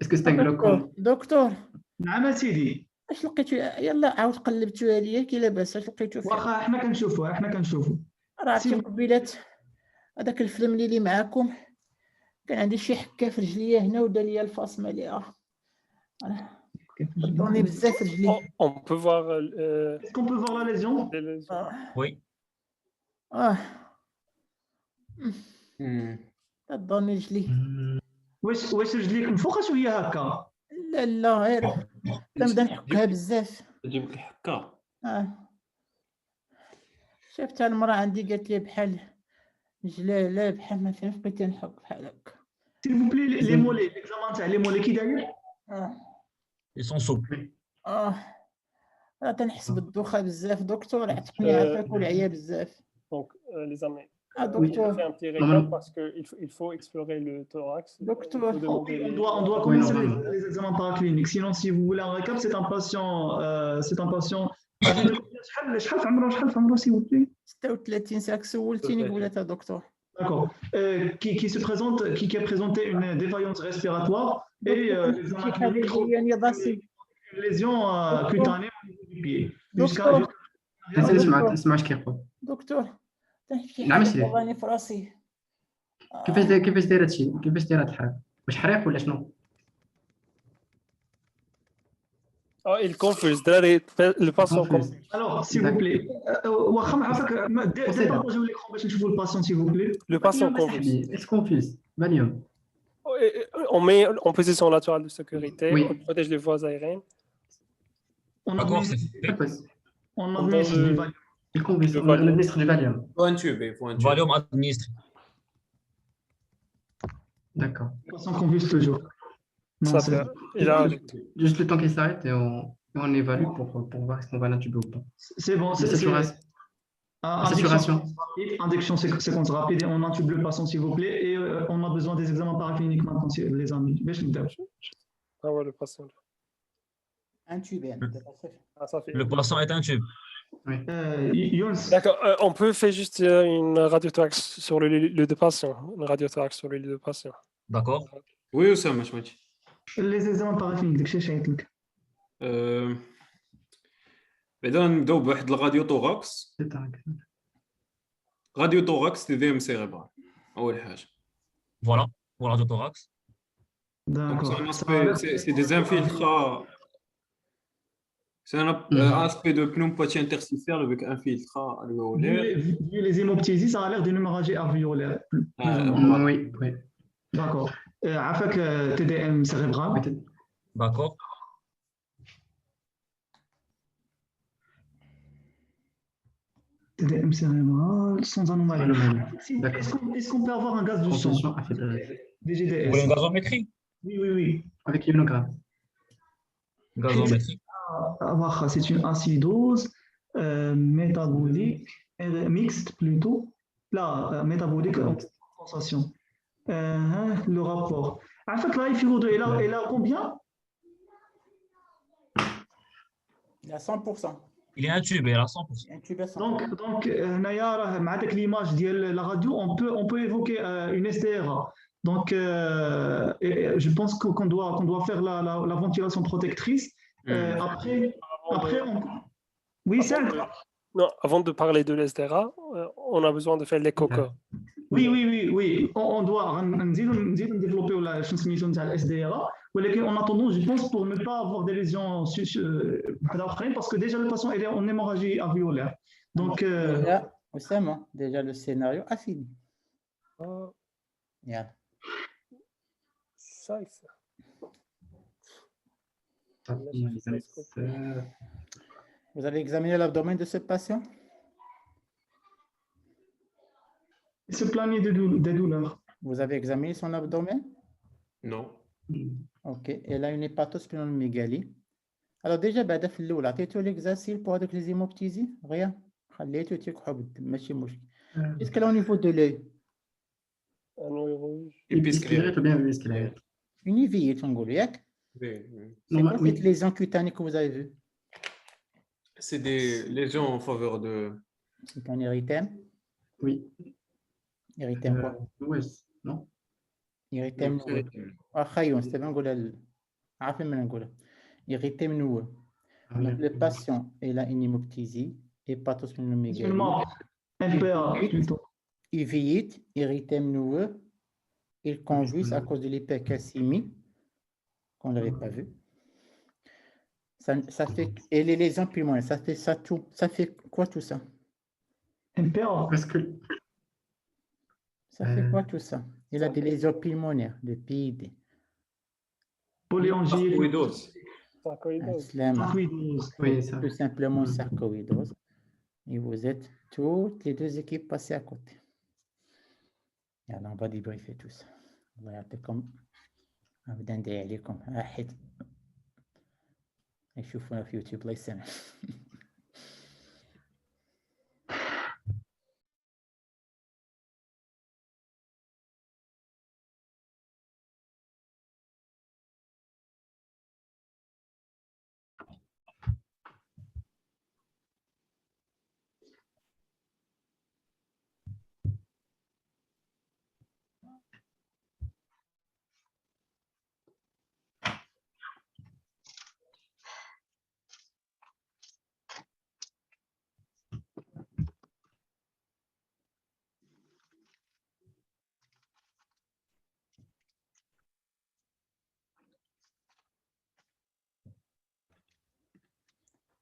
Speaker 8: Est-ce que c'est un glaucome?
Speaker 1: دكتور.
Speaker 5: نعم سيدي.
Speaker 1: اش لقيتو؟ يلا عاود قلبتوها ليا كي لاباس اش لقيتو فيها؟
Speaker 5: واخا حنا كنشوفوا
Speaker 1: راه عرفتي قبيلات هذاك الفيلم اللي معاكم كان عندي شي حكه في رجليا هنا ودا ليا الفاس ماليها ضرني بزاف في رجلي.
Speaker 9: On peut voir.
Speaker 5: Est-ce qu'on peut voir la lésion?
Speaker 10: Oui.
Speaker 1: ضرني رجلي.
Speaker 5: واش رجليك من فوقاش وهي هكا؟
Speaker 1: لا غير كنبدا نحكها بزاف.
Speaker 3: تجيب لك الحكه.
Speaker 1: شفتها المراه عندي قالت لي بحال جلاله بحال ما فهمتش بقيت نحك بحال هكا.
Speaker 5: S'il vous plaît les mollets, l'examen تاع les mollets كي داير؟
Speaker 10: Ils sont souples.
Speaker 1: راه تنحس بالدوخه بزاف دكتور عتقني عافاك والعيا بزاف.
Speaker 9: Donc les amis.
Speaker 1: Docteur.
Speaker 9: On fait un petit récap parce qu'il faut explorer le thorax.
Speaker 1: Docteur.
Speaker 5: On doit commencer les examens paracliniques. Sinon, si vous voulez un récap, c'est un patient. شحال في عمره s'il vous plaît؟
Speaker 1: 36 ساعة سولتيني قولتها دكتور.
Speaker 5: D'accord. Qui a présenté une défaillance respiratoire et une lésion cutanée au niveau du pied.
Speaker 8: اسمع اش كيقول.
Speaker 1: دكتور
Speaker 8: نعم سيدي.
Speaker 1: راني في راسي.
Speaker 8: كيفاش داير هادشي؟ كيفاش داير هاد الحال؟ واش حريق ولا شنو؟
Speaker 9: Il confuse. Le patient confuse.
Speaker 5: Alors, s'il vous plaît, واخا ما عرفك ديبارطاجيو l'écran باش نشوفوا le patient s'il vous plaît.
Speaker 9: Le patient confuse.
Speaker 8: Est-ce confuse? Valium.
Speaker 9: On met en position latérale de sécurité,
Speaker 8: Oui.
Speaker 9: on protège les voies aériennes.
Speaker 10: D'accord, c'est
Speaker 5: On administre du Valium.
Speaker 8: Il confuse. On administre du Valium.
Speaker 3: Faut intuber.
Speaker 10: Valium administré.
Speaker 8: D'accord.
Speaker 5: Le patient confuse toujours.
Speaker 9: Ça fait, il a
Speaker 8: juste le temps qu'il s'arrête et on évalue pour voir est-ce qu'on va l'intuber ou pas.
Speaker 5: C'est bon, c'est
Speaker 8: saturation.
Speaker 5: Induction séquence rapide et on intube le patient s'il vous plaît et on a besoin des examens paracliniques maintenant les amis.
Speaker 9: Ah ouais, le patient.
Speaker 1: Intubé.
Speaker 9: Le
Speaker 10: patient est intubé.
Speaker 8: Oui.
Speaker 9: D'accord, on peut faire juste une radiothorax sur le lit de patient. Une radiothorax sur le lit de patient.
Speaker 10: D'accord.
Speaker 3: Oui, Oussama, je me dis.
Speaker 5: Les examens paraphiliques, داكشي اش عيط لك.
Speaker 3: بعدا نبداو بواحد الراديوتوراكس. راديوتوراكس دي ام سيريبرال اول حاجه.
Speaker 10: Voilà, pour la thorax.
Speaker 3: Donc
Speaker 5: D'accord.
Speaker 3: c'est des infiltrats. C'est un aspect de pneumopathie interstitielle avec infiltrat alvéolaire.
Speaker 5: Vu les hémoptysies, ça a l'air d'une hémorragie alvéolaire.
Speaker 8: Oui, oui.
Speaker 5: D'accord. عافاك TDM cérébral.
Speaker 10: D'accord.
Speaker 5: TDM cérébral sans anomalie.
Speaker 8: D'accord.
Speaker 5: Est-ce qu'on peut avoir un gaz du sang? DGDS.
Speaker 10: Vous voulez une gazométrie?
Speaker 5: Oui, oui, oui.
Speaker 8: Avec l'immunogramme.
Speaker 10: Gazométrie.
Speaker 5: C'est une acidose métabolique, mixte plutôt. Là, métabolique en sensation. Le rapport. En fait, là, il est là combien?
Speaker 1: Il est à 100%.
Speaker 10: Il est intubé à 100%.
Speaker 1: Intubé à 100%.
Speaker 5: Donc, avec l'image de la radio, on peut évoquer une SDRA. Donc, je pense qu'on doit faire la ventilation protectrice. Après oui, c'est
Speaker 9: Non, avant de parler de l'SDRA, on a besoin de faire l'écho-cœur.
Speaker 5: Oui. On doit développer la transmission de la SDRA. En attendant, je pense pour ne pas avoir des lésions parce que déjà le patient est en hémorragie alvéolaire. Donc,
Speaker 1: déjà le scénario a fini. Yeah.
Speaker 9: Ça.
Speaker 1: Vous avez examiné l'abdomen de ce patient?
Speaker 5: Il se plaignait des douleurs.
Speaker 1: Vous avez examiné son abdomen?
Speaker 3: Non.
Speaker 1: Ok. Elle a une hépatosplénomégalie. Alors déjà, بعدا في الأول عطيتو l'exercice pour هذوك les hémoptysies? Rien. خليتو تيكحوا بالدم ماشي مشكل. Est-ce qu'elle est au niveau de l'œil? Une uvite, on dit, yak? C'est quoi cette lésion cutanée que vous avez vue?
Speaker 3: C'est des lésions en faveur de...
Speaker 1: C'est un érythème?
Speaker 8: Oui.
Speaker 1: Érythème quoi?
Speaker 8: Oui, non.
Speaker 1: érythème noueux. خايون c'était bien نقولها عارفين من نقولها érythème noueux. Donc le patient il a une hémoptysie hépatosplénomégalie uvite érythème noueux il convulse à cause de l'hypercalcémie qu'on n'avait pas vu. Ça fait et les lésions pulmonaires ça fait quoi tout ça?
Speaker 8: Parce que
Speaker 1: ça fait quoi tout ça? Il a des lésions pulmonaires, de PID.
Speaker 5: Polyangine.
Speaker 1: Sarcoïdose. Oui, ça. Tout simplement sarcoïdose. Et vous êtes toutes les deux équipes passées à côté. Et alors, on va débriefer tout ça. On va يعطيكم نبدا ندعي عليكم واحد يشوفونا في يوتيوب الله يسامح.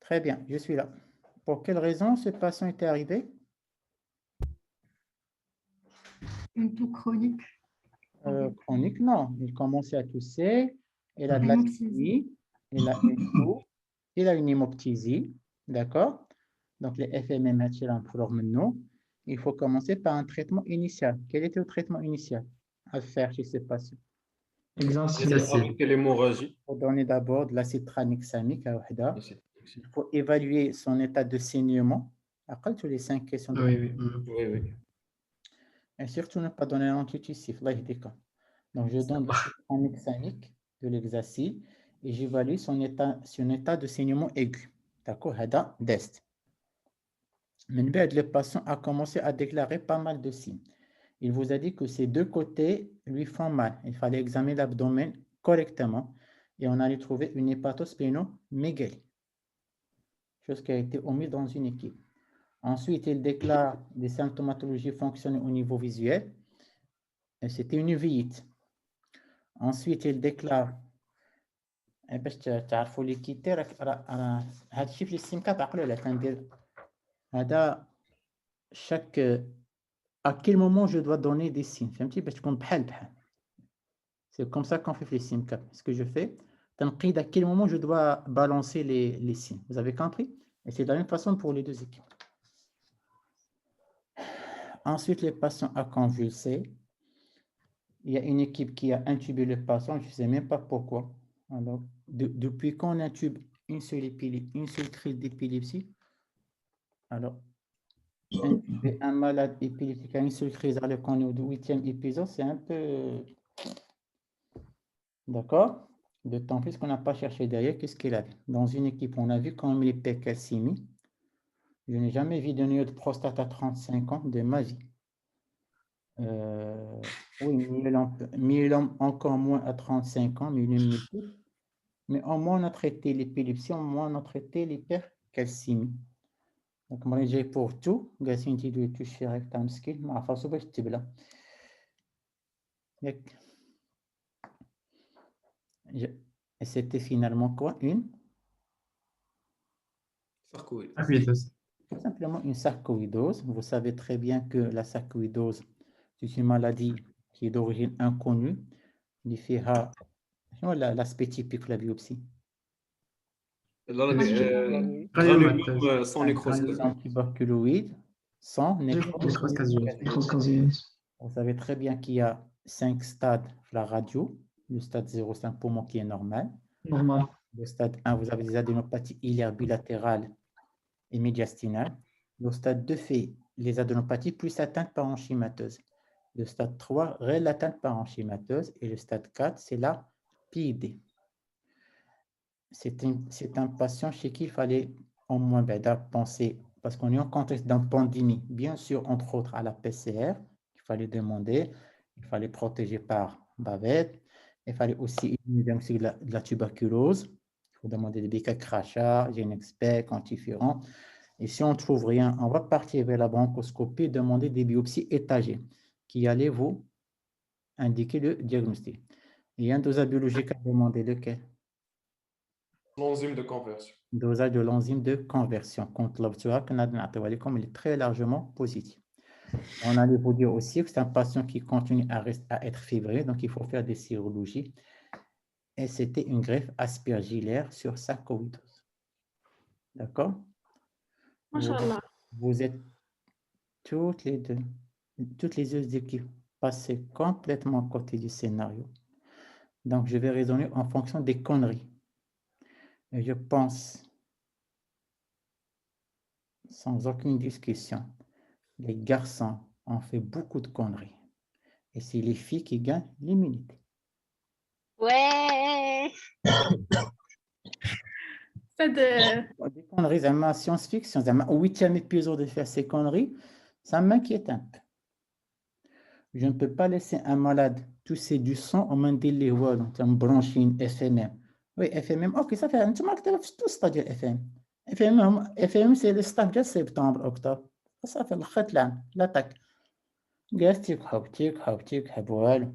Speaker 1: Très bien, je suis là. Pour quelle raison ce patient était arrivé?
Speaker 6: Une toux chronique.
Speaker 1: Chronique, non. Il commençait à tousser, il a de l'acidité, il a une toux, il a une hémoptysie, d'accord? Donc les FMM maintenant, il faut commencer par un traitement initial. Quel était le traitement initial à faire chez ces patients?
Speaker 3: Avec l'hémorragie.
Speaker 1: Il faut donner d'abord de l'acide tranexamique à Wahda. Il faut évaluer son état de saignement. Après, tous les 5 questions.
Speaker 3: Oui.
Speaker 1: Et surtout, ne pas donner l'antitussif. Donc, je donne l'acide tranexamique de l'exercice et j'évalue son état de saignement aigu. D'accord? Hada d'est. Mais le patient a commencé à déclarer pas mal de signes. Il vous a dit que ces deux côtés lui font mal. Il fallait examiner l'abdomen correctement et on allait trouver une hépatosplénomégalie, chose qui a été omise dans une équipe. Ensuite, il déclare des symptomatologies fonctionnelles au niveau visuel et c'était une uvite. Ensuite, il déclare باش تعرفوا لي كيتي راه هذا الشيء في السيم كارت عقلوا لا كندير هذا chaque à quel moment je dois donner des signes فهمتي باش تكون بحال c'est comme ça qu'on fait les SIM cards. Ce que je fais تنقيد à quel moment je dois balancer les signes, vous avez compris, et c'est de la même façon pour les deux équipes. Ensuite, les patients à convulser. Il y a une équipe qui a intubé le patient, je ne sais même pas pourquoi. Alors, depuis qu'on intube une seule crise d'épilepsie, alors, un malade épileptique a une seule crise alors qu'on est au 8e épisode, c'est un peu... D'accord? D'autant plus qu'on n'a pas cherché derrière qu'est-ce qu'il avait. Dans une équipe, on a vu quand même l'hypercalcémie. Je n'ai jamais vu de néo de prostate à 35 ans de ma vie. Oui, myélome encore moins à 35 ans, mais au moins on a traité l'épilepsie, au moins on a traité l'hypercalcémie. Donc, moi j'ai pour tout, Gassine dit de toucher avec un skill, mais à face au vestibule. Et c'était finalement quoi? Une
Speaker 8: sarcoïdose.
Speaker 1: Tout simplement une sarcoïdose. Vous savez très bien que la sarcoïdose, c'est une maladie qui est d'origine inconnue. Il fait l'aspect typique de la biopsie.
Speaker 3: Granulome sans nécrose.
Speaker 1: Tuberculoïde sans nécrose casieuse. Vous savez très bien qu'il y a 5 stades de la radio. Le stade 0,5 poumon qui est normal. Le stade 1, vous avez des adénopathies iliaires bilatérales et médiastinales. Le stade 2 fait les adénopathies plus atteintes par enchymateuse. Le stade 3, réelle atteinte par enchymateuse. Et le stade 4, c'est la PID. C'est un patient chez qui il fallait au moins penser, parce qu'on est en contexte d'une pandémie, bien sûr, entre autres à la PCR, il fallait demander, il fallait protéger par bavette, il fallait aussi éliminer de la tuberculose, il faut demander des béquilles crachat, Genexpect, quantifiant. Et si on ne trouve rien, on va partir vers la bronchoscopie et demander des biopsies étagées qui allaient vous indiquer le diagnostic. Il y a un dosage biologique à demander lequel?
Speaker 3: L'enzyme de conversion.
Speaker 1: Dosage de l'enzyme de conversion contre l'obtuaire qu'on a donné comme il est très largement positif. On allait vous dire aussi que c'est un patient qui continue à être fibré, donc il faut faire des sérologies. Et c'était une greffe aspergillaire sur sarcoïdose. D'accord? Vous êtes toutes les deux équipes passées complètement à côté du scénario. Donc, je vais raisonner en fonction des conneries. Et je pense, sans aucune discussion, les garçons ont fait beaucoup de conneries. Et c'est les filles qui gagnent l'immunité.
Speaker 7: Ouais.
Speaker 1: Des conneries, c'est ma science-fiction. Au 8e épisode de faire ces conneries, ça m'inquiète un peu. Je ne peux pas laisser un malade tousser du sang au mandil les voix, donc un bronchine, FMM. Oui, FMM, ok, ça fait un petit moment que tu as tout c'est-à-dire FMM. FMM, c'est le stade de septembre, octobre. Ça fait le khatlan, l'attaque. Gastique, haptique, haboual.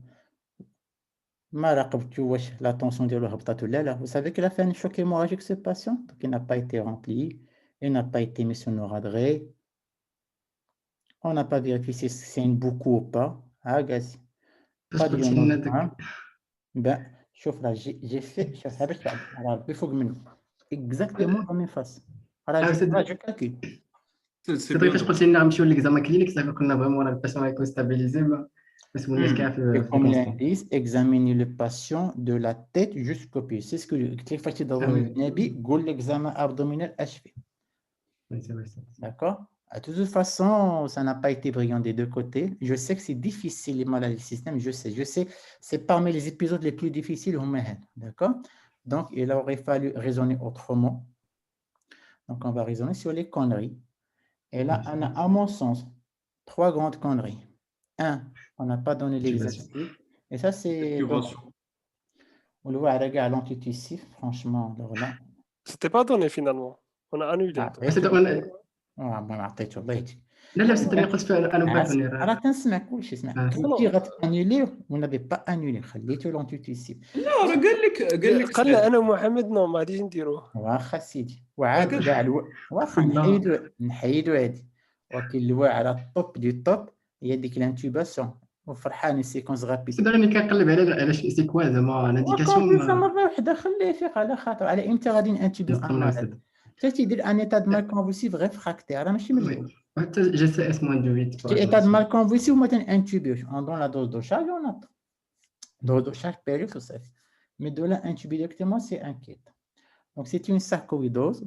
Speaker 1: Ma raqabtu wash la tension de l'hôpital là. Vous savez qu'il a fait un choc hémorragique ce patient, donc il n'a pas été rempli, il n'a pas été mis sur noradré. On n'a pas vérifié si c'est une boucle ou pas. Ah, gaz. Pas de ionogramme. Ben, chauffe là, j'ai fait, exactement dans mes faces. Alors, je calcule.
Speaker 8: C'est vrai que je continue à me l'examen clinique, ça veut qu'on a vraiment la patient est stabilisé.
Speaker 1: Comme ils disent, examiner le patient de la tête jusqu'au pied. C'est ce que le dans l'examen abdominal achevé. D'accord? De toute façon, ça n'a pas été brillant des deux côtés. Je sais que c'est difficile, les maladies du système, je sais. C'est parmi les épisodes les plus difficiles. D'accord? Donc, il aurait fallu raisonner autrement. Donc, on va raisonner sur les conneries. Et là, on a, à mon sens, 3 grandes conneries. 1, on n'a pas donné l'exercice. Et ça, c'est... On le voit à l'antitusif, franchement, alors là.
Speaker 9: C'était pas donné finalement. On a annulé.
Speaker 8: لا لا ستة قلت في انا بعد
Speaker 1: راه تنسمع كلشي اسمع كنتي غتانيليه ولا بي با انيلي خليتو لونتيتيسيف
Speaker 3: لا راه قال لك
Speaker 9: قال انا ومحمد نو ما غاديش نديروه
Speaker 1: واخا سيدي وعاد كاع واخا نحيدو هادي ولكن الواعي على الطوب دي الطوب هي ديك الانتوباسيون وفرحان سيكونس غابيد
Speaker 8: سي راني كنقلب على سي كوا زعما لانديكاسيون
Speaker 1: مره وحده خليه يفيق على خاطر على امتى غادي نانتوبيو ان حتى تيدير ان ايطاد مال كونفولسيف غير فراكتي راه ماشي مزيان
Speaker 8: حتى جي سي اس موان دو 8
Speaker 1: ايطاد مال كونفولسيف ما تنانتوبيوش اون دون لا دوز دو شارج اون ات دوز دو شارج بيريود وصافي مي دو لا انتوبي ديريكتومون سي انكيت. Donc, c'est une sarcoïdose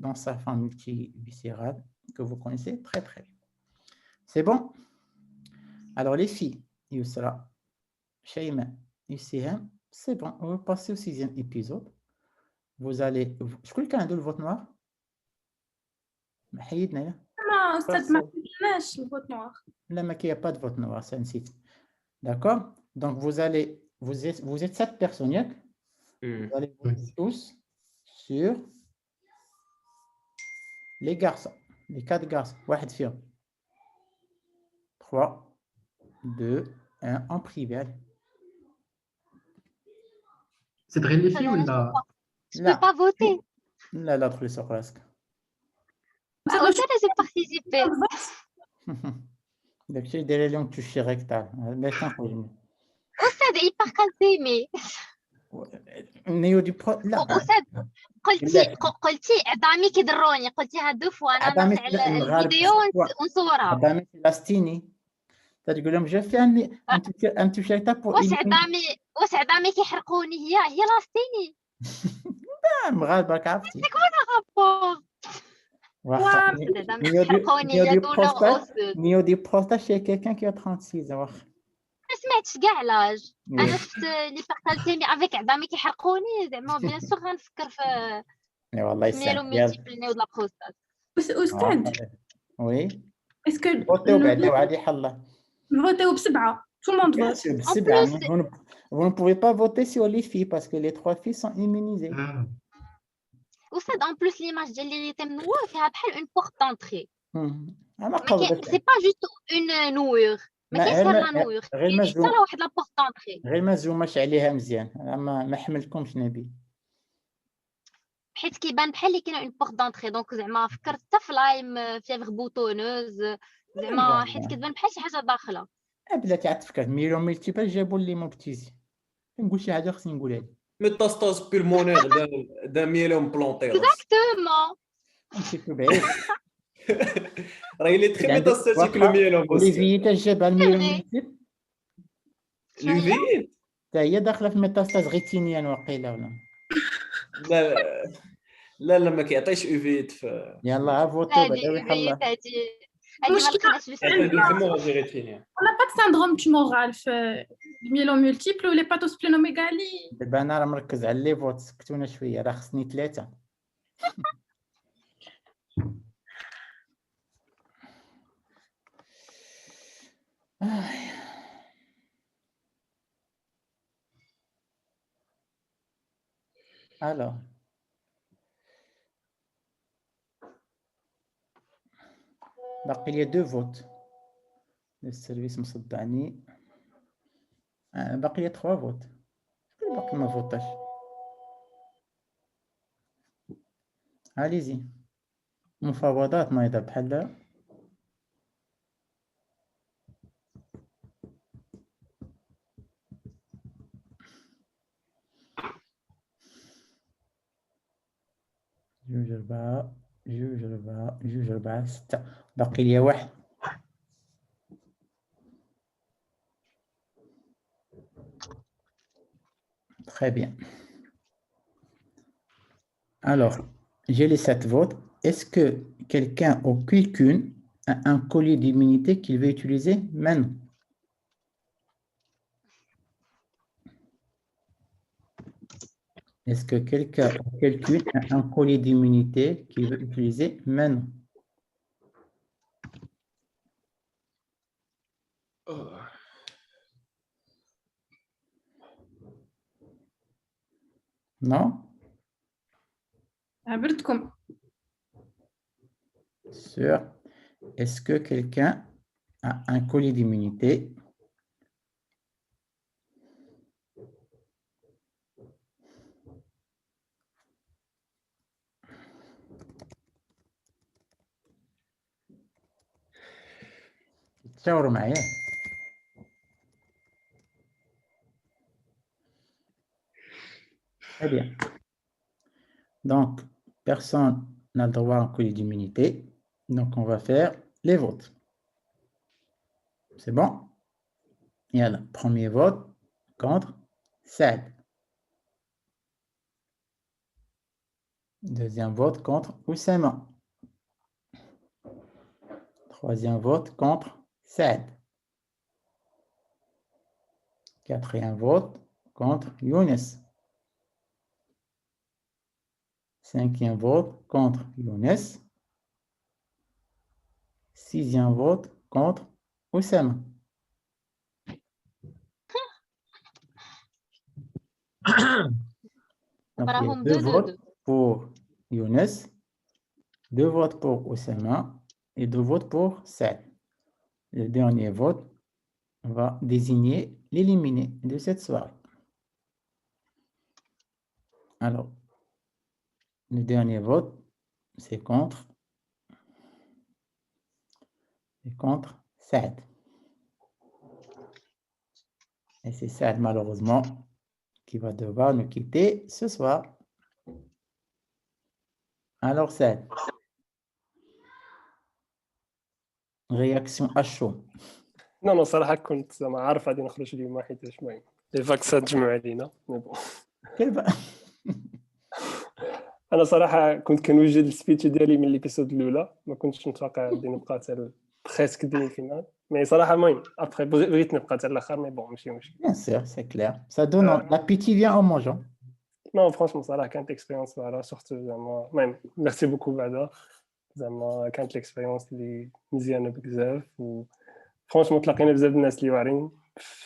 Speaker 1: dans sa forme multiviscérale que vous connaissez très très bien. C'est bon? Alors, les filles, Yousra, Shaima, Yussiham, c'est bon. On va passer au 6e épisode. Vous allez... Je crois qu'il y a un vote noir.
Speaker 2: Non, c'est le vote noir.
Speaker 1: Là, il n'y a pas de vote noir, c'est un site. D'accord? Donc, vous êtes 7 personnes. Vous allez voter tous sur les garçons, les 4 garçons. 1 فيهم. 3, 2, 1 en privé.
Speaker 8: C'est de les filles ou là?
Speaker 7: Je ne peux pas voter.
Speaker 1: لا لا دخلي سوق راسك.
Speaker 7: أنا j'ai participé.
Speaker 1: داكشي داير اليوم توشي ريكتال باش نخرج.
Speaker 7: أستاذ hyper calcémie.
Speaker 1: نيو دي برو لا.
Speaker 7: أستاذ قلتي عظامي كيضروني قلتيها 2 فوا انا نرجع الفيديو ونصورها.
Speaker 1: عظامي لاستيني تقول لهم جو في عندي انت شايتا بو
Speaker 7: واش عظامي كيحرقوني هي لاستيني.
Speaker 1: مغالبك عرفتي
Speaker 7: واخا
Speaker 1: نيو دي بروستا شي كيكان كي 36 واخا
Speaker 7: ما سمعتش كاع لاج. انا شفت لي بارطاجيمي افيك عظامي كيحرقوني زعما بيان سور غنفكر في
Speaker 1: والله يسعدك
Speaker 7: ميلو نيو د لا بروستات.
Speaker 2: أستاذ
Speaker 1: وي
Speaker 2: اسكو
Speaker 1: فوتيو بعدا وعادي حلا
Speaker 2: فوتيو ب7 tout le monde vote.
Speaker 1: Vous ne pouvez pas voter sur les filles parce que les 3 filles sont immunisées.
Speaker 7: أستاذ en plus l'image ديال اللي تمنوا فيها بحال اون بورت دونطري. سي با جوست اون نوير ما كاينش لا نوير كاين حتى لا واحد لا بورت دونطري
Speaker 1: غير ما زوماش عليها مزيان ما حملتكمش نبيل
Speaker 7: حيت كيبان بحال اللي كاينه اون بورت دونطري دونك زعما فكرت حتى في لايم فيها بوتونوز زعما حيت كتبان بحال شي حاجه داخله.
Speaker 1: بلاتي عاد تفكرت ميلون ملتيبل جابوا لي موبتيزي نقول شي حاجه خصني نقولها لك
Speaker 3: ميتاستاز بولمونير d'un myélome plantaire.
Speaker 7: Exactement.
Speaker 1: نمشي بعيد
Speaker 3: راه il est très métastatique le myélome aussi.
Speaker 1: ليفيتا جابها الميلون ملتيبل
Speaker 3: ليفيت
Speaker 1: حتى هي داخله في ميتاستاز غيتينيان واقيلا ولا
Speaker 3: لا ما كيعطيش اوفيت في
Speaker 1: يلا فوتو بعدا ويحلى.
Speaker 2: On n'a pas de syndrome tumoral في الميلون ملتيبل ولا باتوسبلينوميغالي.
Speaker 1: دابا انا راه مركز على لي فوت سكتونا شويه راه خصني 3. Alors باقي لي 2 فوت السيرفيس مصدعني باقي لي 3 فوت باقي ما فوتاش عليزي مفاوضات نايضه بحال جوج 4 6 باقي لي 1. Très bien. Alors, j'ai les 7 votes. Est-ce que quelqu'un ou quelqu'une a un collier d'immunité qu'il veut utiliser maintenant? Est-ce que quelqu'un ou quelqu'une a un collier d'immunité qu'il veut utiliser maintenant? Non?
Speaker 2: عبرتكم.
Speaker 1: Sûr. Est-ce que quelqu'un a un colis d'immunité? تشاوروا معايا. Très bien. Donc, personne n'a le droit à un colis d'immunité. Donc, on va faire les votes. C'est bon? Et alors, premier vote contre Saad. Deuxième vote contre Oussama. Troisième vote contre Saad. Quatrième vote contre Younes. Cinquième vote contre Younes. Sixième vote contre Oussama. Donc, il y a 2 votes pour Younes, 2 votes pour Oussama et 2 votes pour Saad. Le dernier vote va désigner l'éliminé de cette soirée. Alors, le dernier vote, c'est contre Saad. Et c'est Saad, malheureusement, qui va devoir nous quitter ce soir. Alors, Saad, réaction à chaud.
Speaker 9: Non, صراحة كنت زعما عارف غادي نخرج اليوم حيتاش المهم لي فاكسات تجمعوا علينا مي بون. انا صراحة كنت كنوجد السبيتش ديالي من ليبيسود الاولى ما كنتش متوقع غادي نبقى حتى بريسك ديمي فينال مي صراحة المهم ابخي بغيت نبقى حتى الاخر مي بون ماشي مشكل.
Speaker 1: Bien sûr, c'est clair. Ça donne l'appétit vient en mangeant.
Speaker 9: Non, franchement صراحة كانت اكسبيريونس راه سورتو زعما المهم ميرسي بوكو بعدا زعما كانت الاكسبيريونس اللي مزيانة بزاف و فرانشمون تلاقينا بزاف الناس اللي واعرين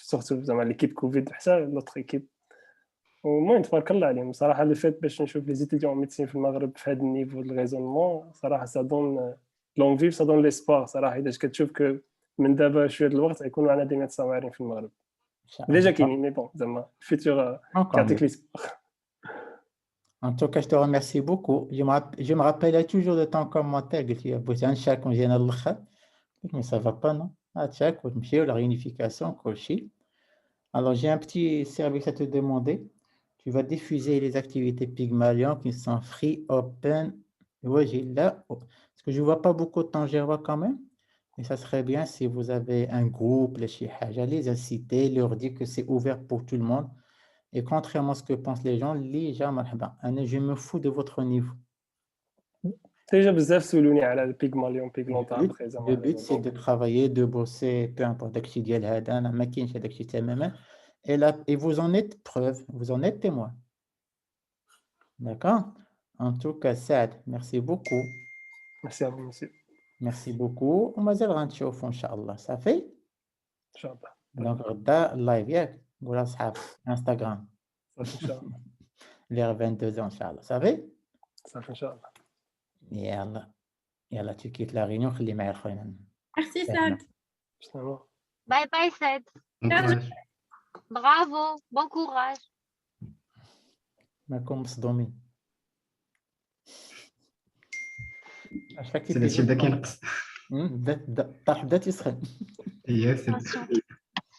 Speaker 9: سورتو زعما ليكيب كوفيد حتى لوطخ ايكيب المهم تبارك الله عليهم صراحه اللي فات باش نشوف لي زيتيديون ميديسين في المغرب في هذا النيفو ديال الريزونمون صراحه سا دون لونفي سا دون ليسبوار صراحه اذا كتشوف كو من دابا شويه الوقت غيكونوا عندنا دي ميدسان واعرين في المغرب ديجا كاينين مي بون زعما الفيتور كيعطيك ليسبوار.
Speaker 1: En tout cas, je te remercie beaucoup. Je me rappelais toujours de ton commentaire que tu as posé un chèque qu'on vient à l'autre. Mais ça ne va pas, non? Ah, check, la réunification, cochi. Alors, j'ai un petit service à te demander. Tu vas diffuser les activités Pygmalion qui sont free, open. Oui, j'ai là. Parce que je ne vois pas beaucoup de temps, je vois quand même. Et ça serait bien si vous avez un groupe, les inciter, leur dire que c'est ouvert pour tout le monde. Et contrairement à ce que pensent les gens, je me fous de votre niveau.
Speaker 9: Déjà, بزاف سولوني على البيغماليون بيغلونطا ابخي زعما.
Speaker 1: Le but, c'est de travailler, de bosser, peu importe داكشي ديال هذا انا ما كاينش هذاك تماما. Et vous en êtes preuve, vous en êtes témoin. D'accord? En tout cas, Saad, merci beaucoup.
Speaker 9: Merci à vous, monsieur.
Speaker 1: Merci beaucoup. ومازال غنشوفوا ان شاء الله صافي.
Speaker 9: ان شاء الله.
Speaker 1: دونك غدا اللايف ياك ولا صحاب انستغرام.
Speaker 9: صافي ان شاء الله.
Speaker 1: vers 22h ان شاء الله صافي.
Speaker 9: صافي ان شاء الله.
Speaker 1: يلا tu quittes la réunion خلي معايا الخوينا.
Speaker 2: Merci Saad.
Speaker 7: Bye bye Saad. Bravo, bon courage.
Speaker 1: ماكم مصدومين.
Speaker 8: سي داكشي بدا كينقص.
Speaker 1: الطرح بدا تيسخن.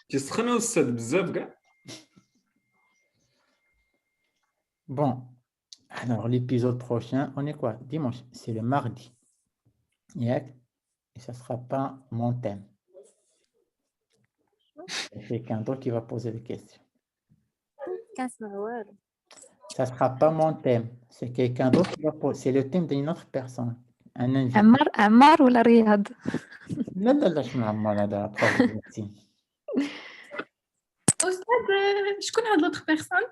Speaker 3: تيسخن السد بزاف كاع.
Speaker 1: Bon, alors l'épisode prochain, on est quoi? Dimanche, c'est le mardi. Et ça ne sera pas mon thème. C'est quelqu'un d'autre qui va poser des questions. Ça ne sera pas mon thème. C'est quelqu'un d'autre qui va poser. C'est le thème d'une autre personne. Un invité.
Speaker 4: عمار ولا رياض؟
Speaker 1: لا شنو عمار هذا
Speaker 2: أستاذ شكون هاد لوطخ بيرسون؟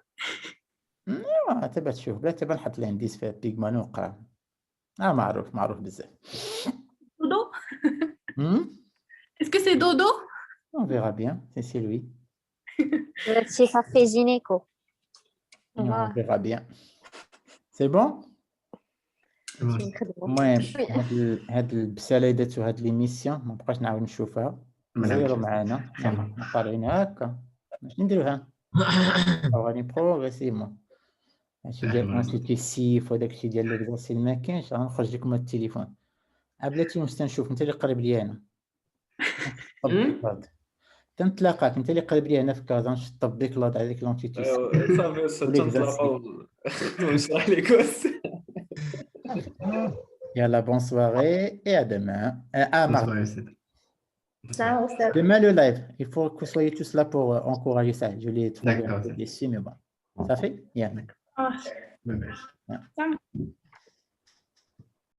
Speaker 1: تبى تشوف بلا تبى نحط الانديس في بيغماليون وقرا. معروف بزاف.
Speaker 2: دودو؟ Est-ce que c'est Dodo?
Speaker 1: On verra bien, c'est lui.
Speaker 7: هادشي كافي جينيكو.
Speaker 1: On verra bien. C'est bon? المهم هاد البسالة درتو هاد ليميسيون ما بقاش نعاود نشوفها ديروا معنا طالعين هكا باش نديروها غادي بروغريسيفمون هادشي ديال انستيتيسيف وداك الشيء ديال ليكزارسيس ما كاينش غنخرج لكم هاد التليفون بلاتي نشوف انت اللي قريب لي انا تنتلاقاك انت اللي قريب لي هنا في كازا نشطب ديك لاط هذيك لونتيتيس
Speaker 3: صافي تنتلاقاو ونشرح لك
Speaker 1: Yalla, bonne soirée et à demain. Mardi.
Speaker 11: Ciao, Steph.
Speaker 1: Demain, le live. Il faut que vous soyez tous là pour encourager ça. Je l'ai trouvé un peu déçu, mais bon. Ça fait? Yeah.
Speaker 2: Ah.
Speaker 8: Bye bye.
Speaker 1: Yeah.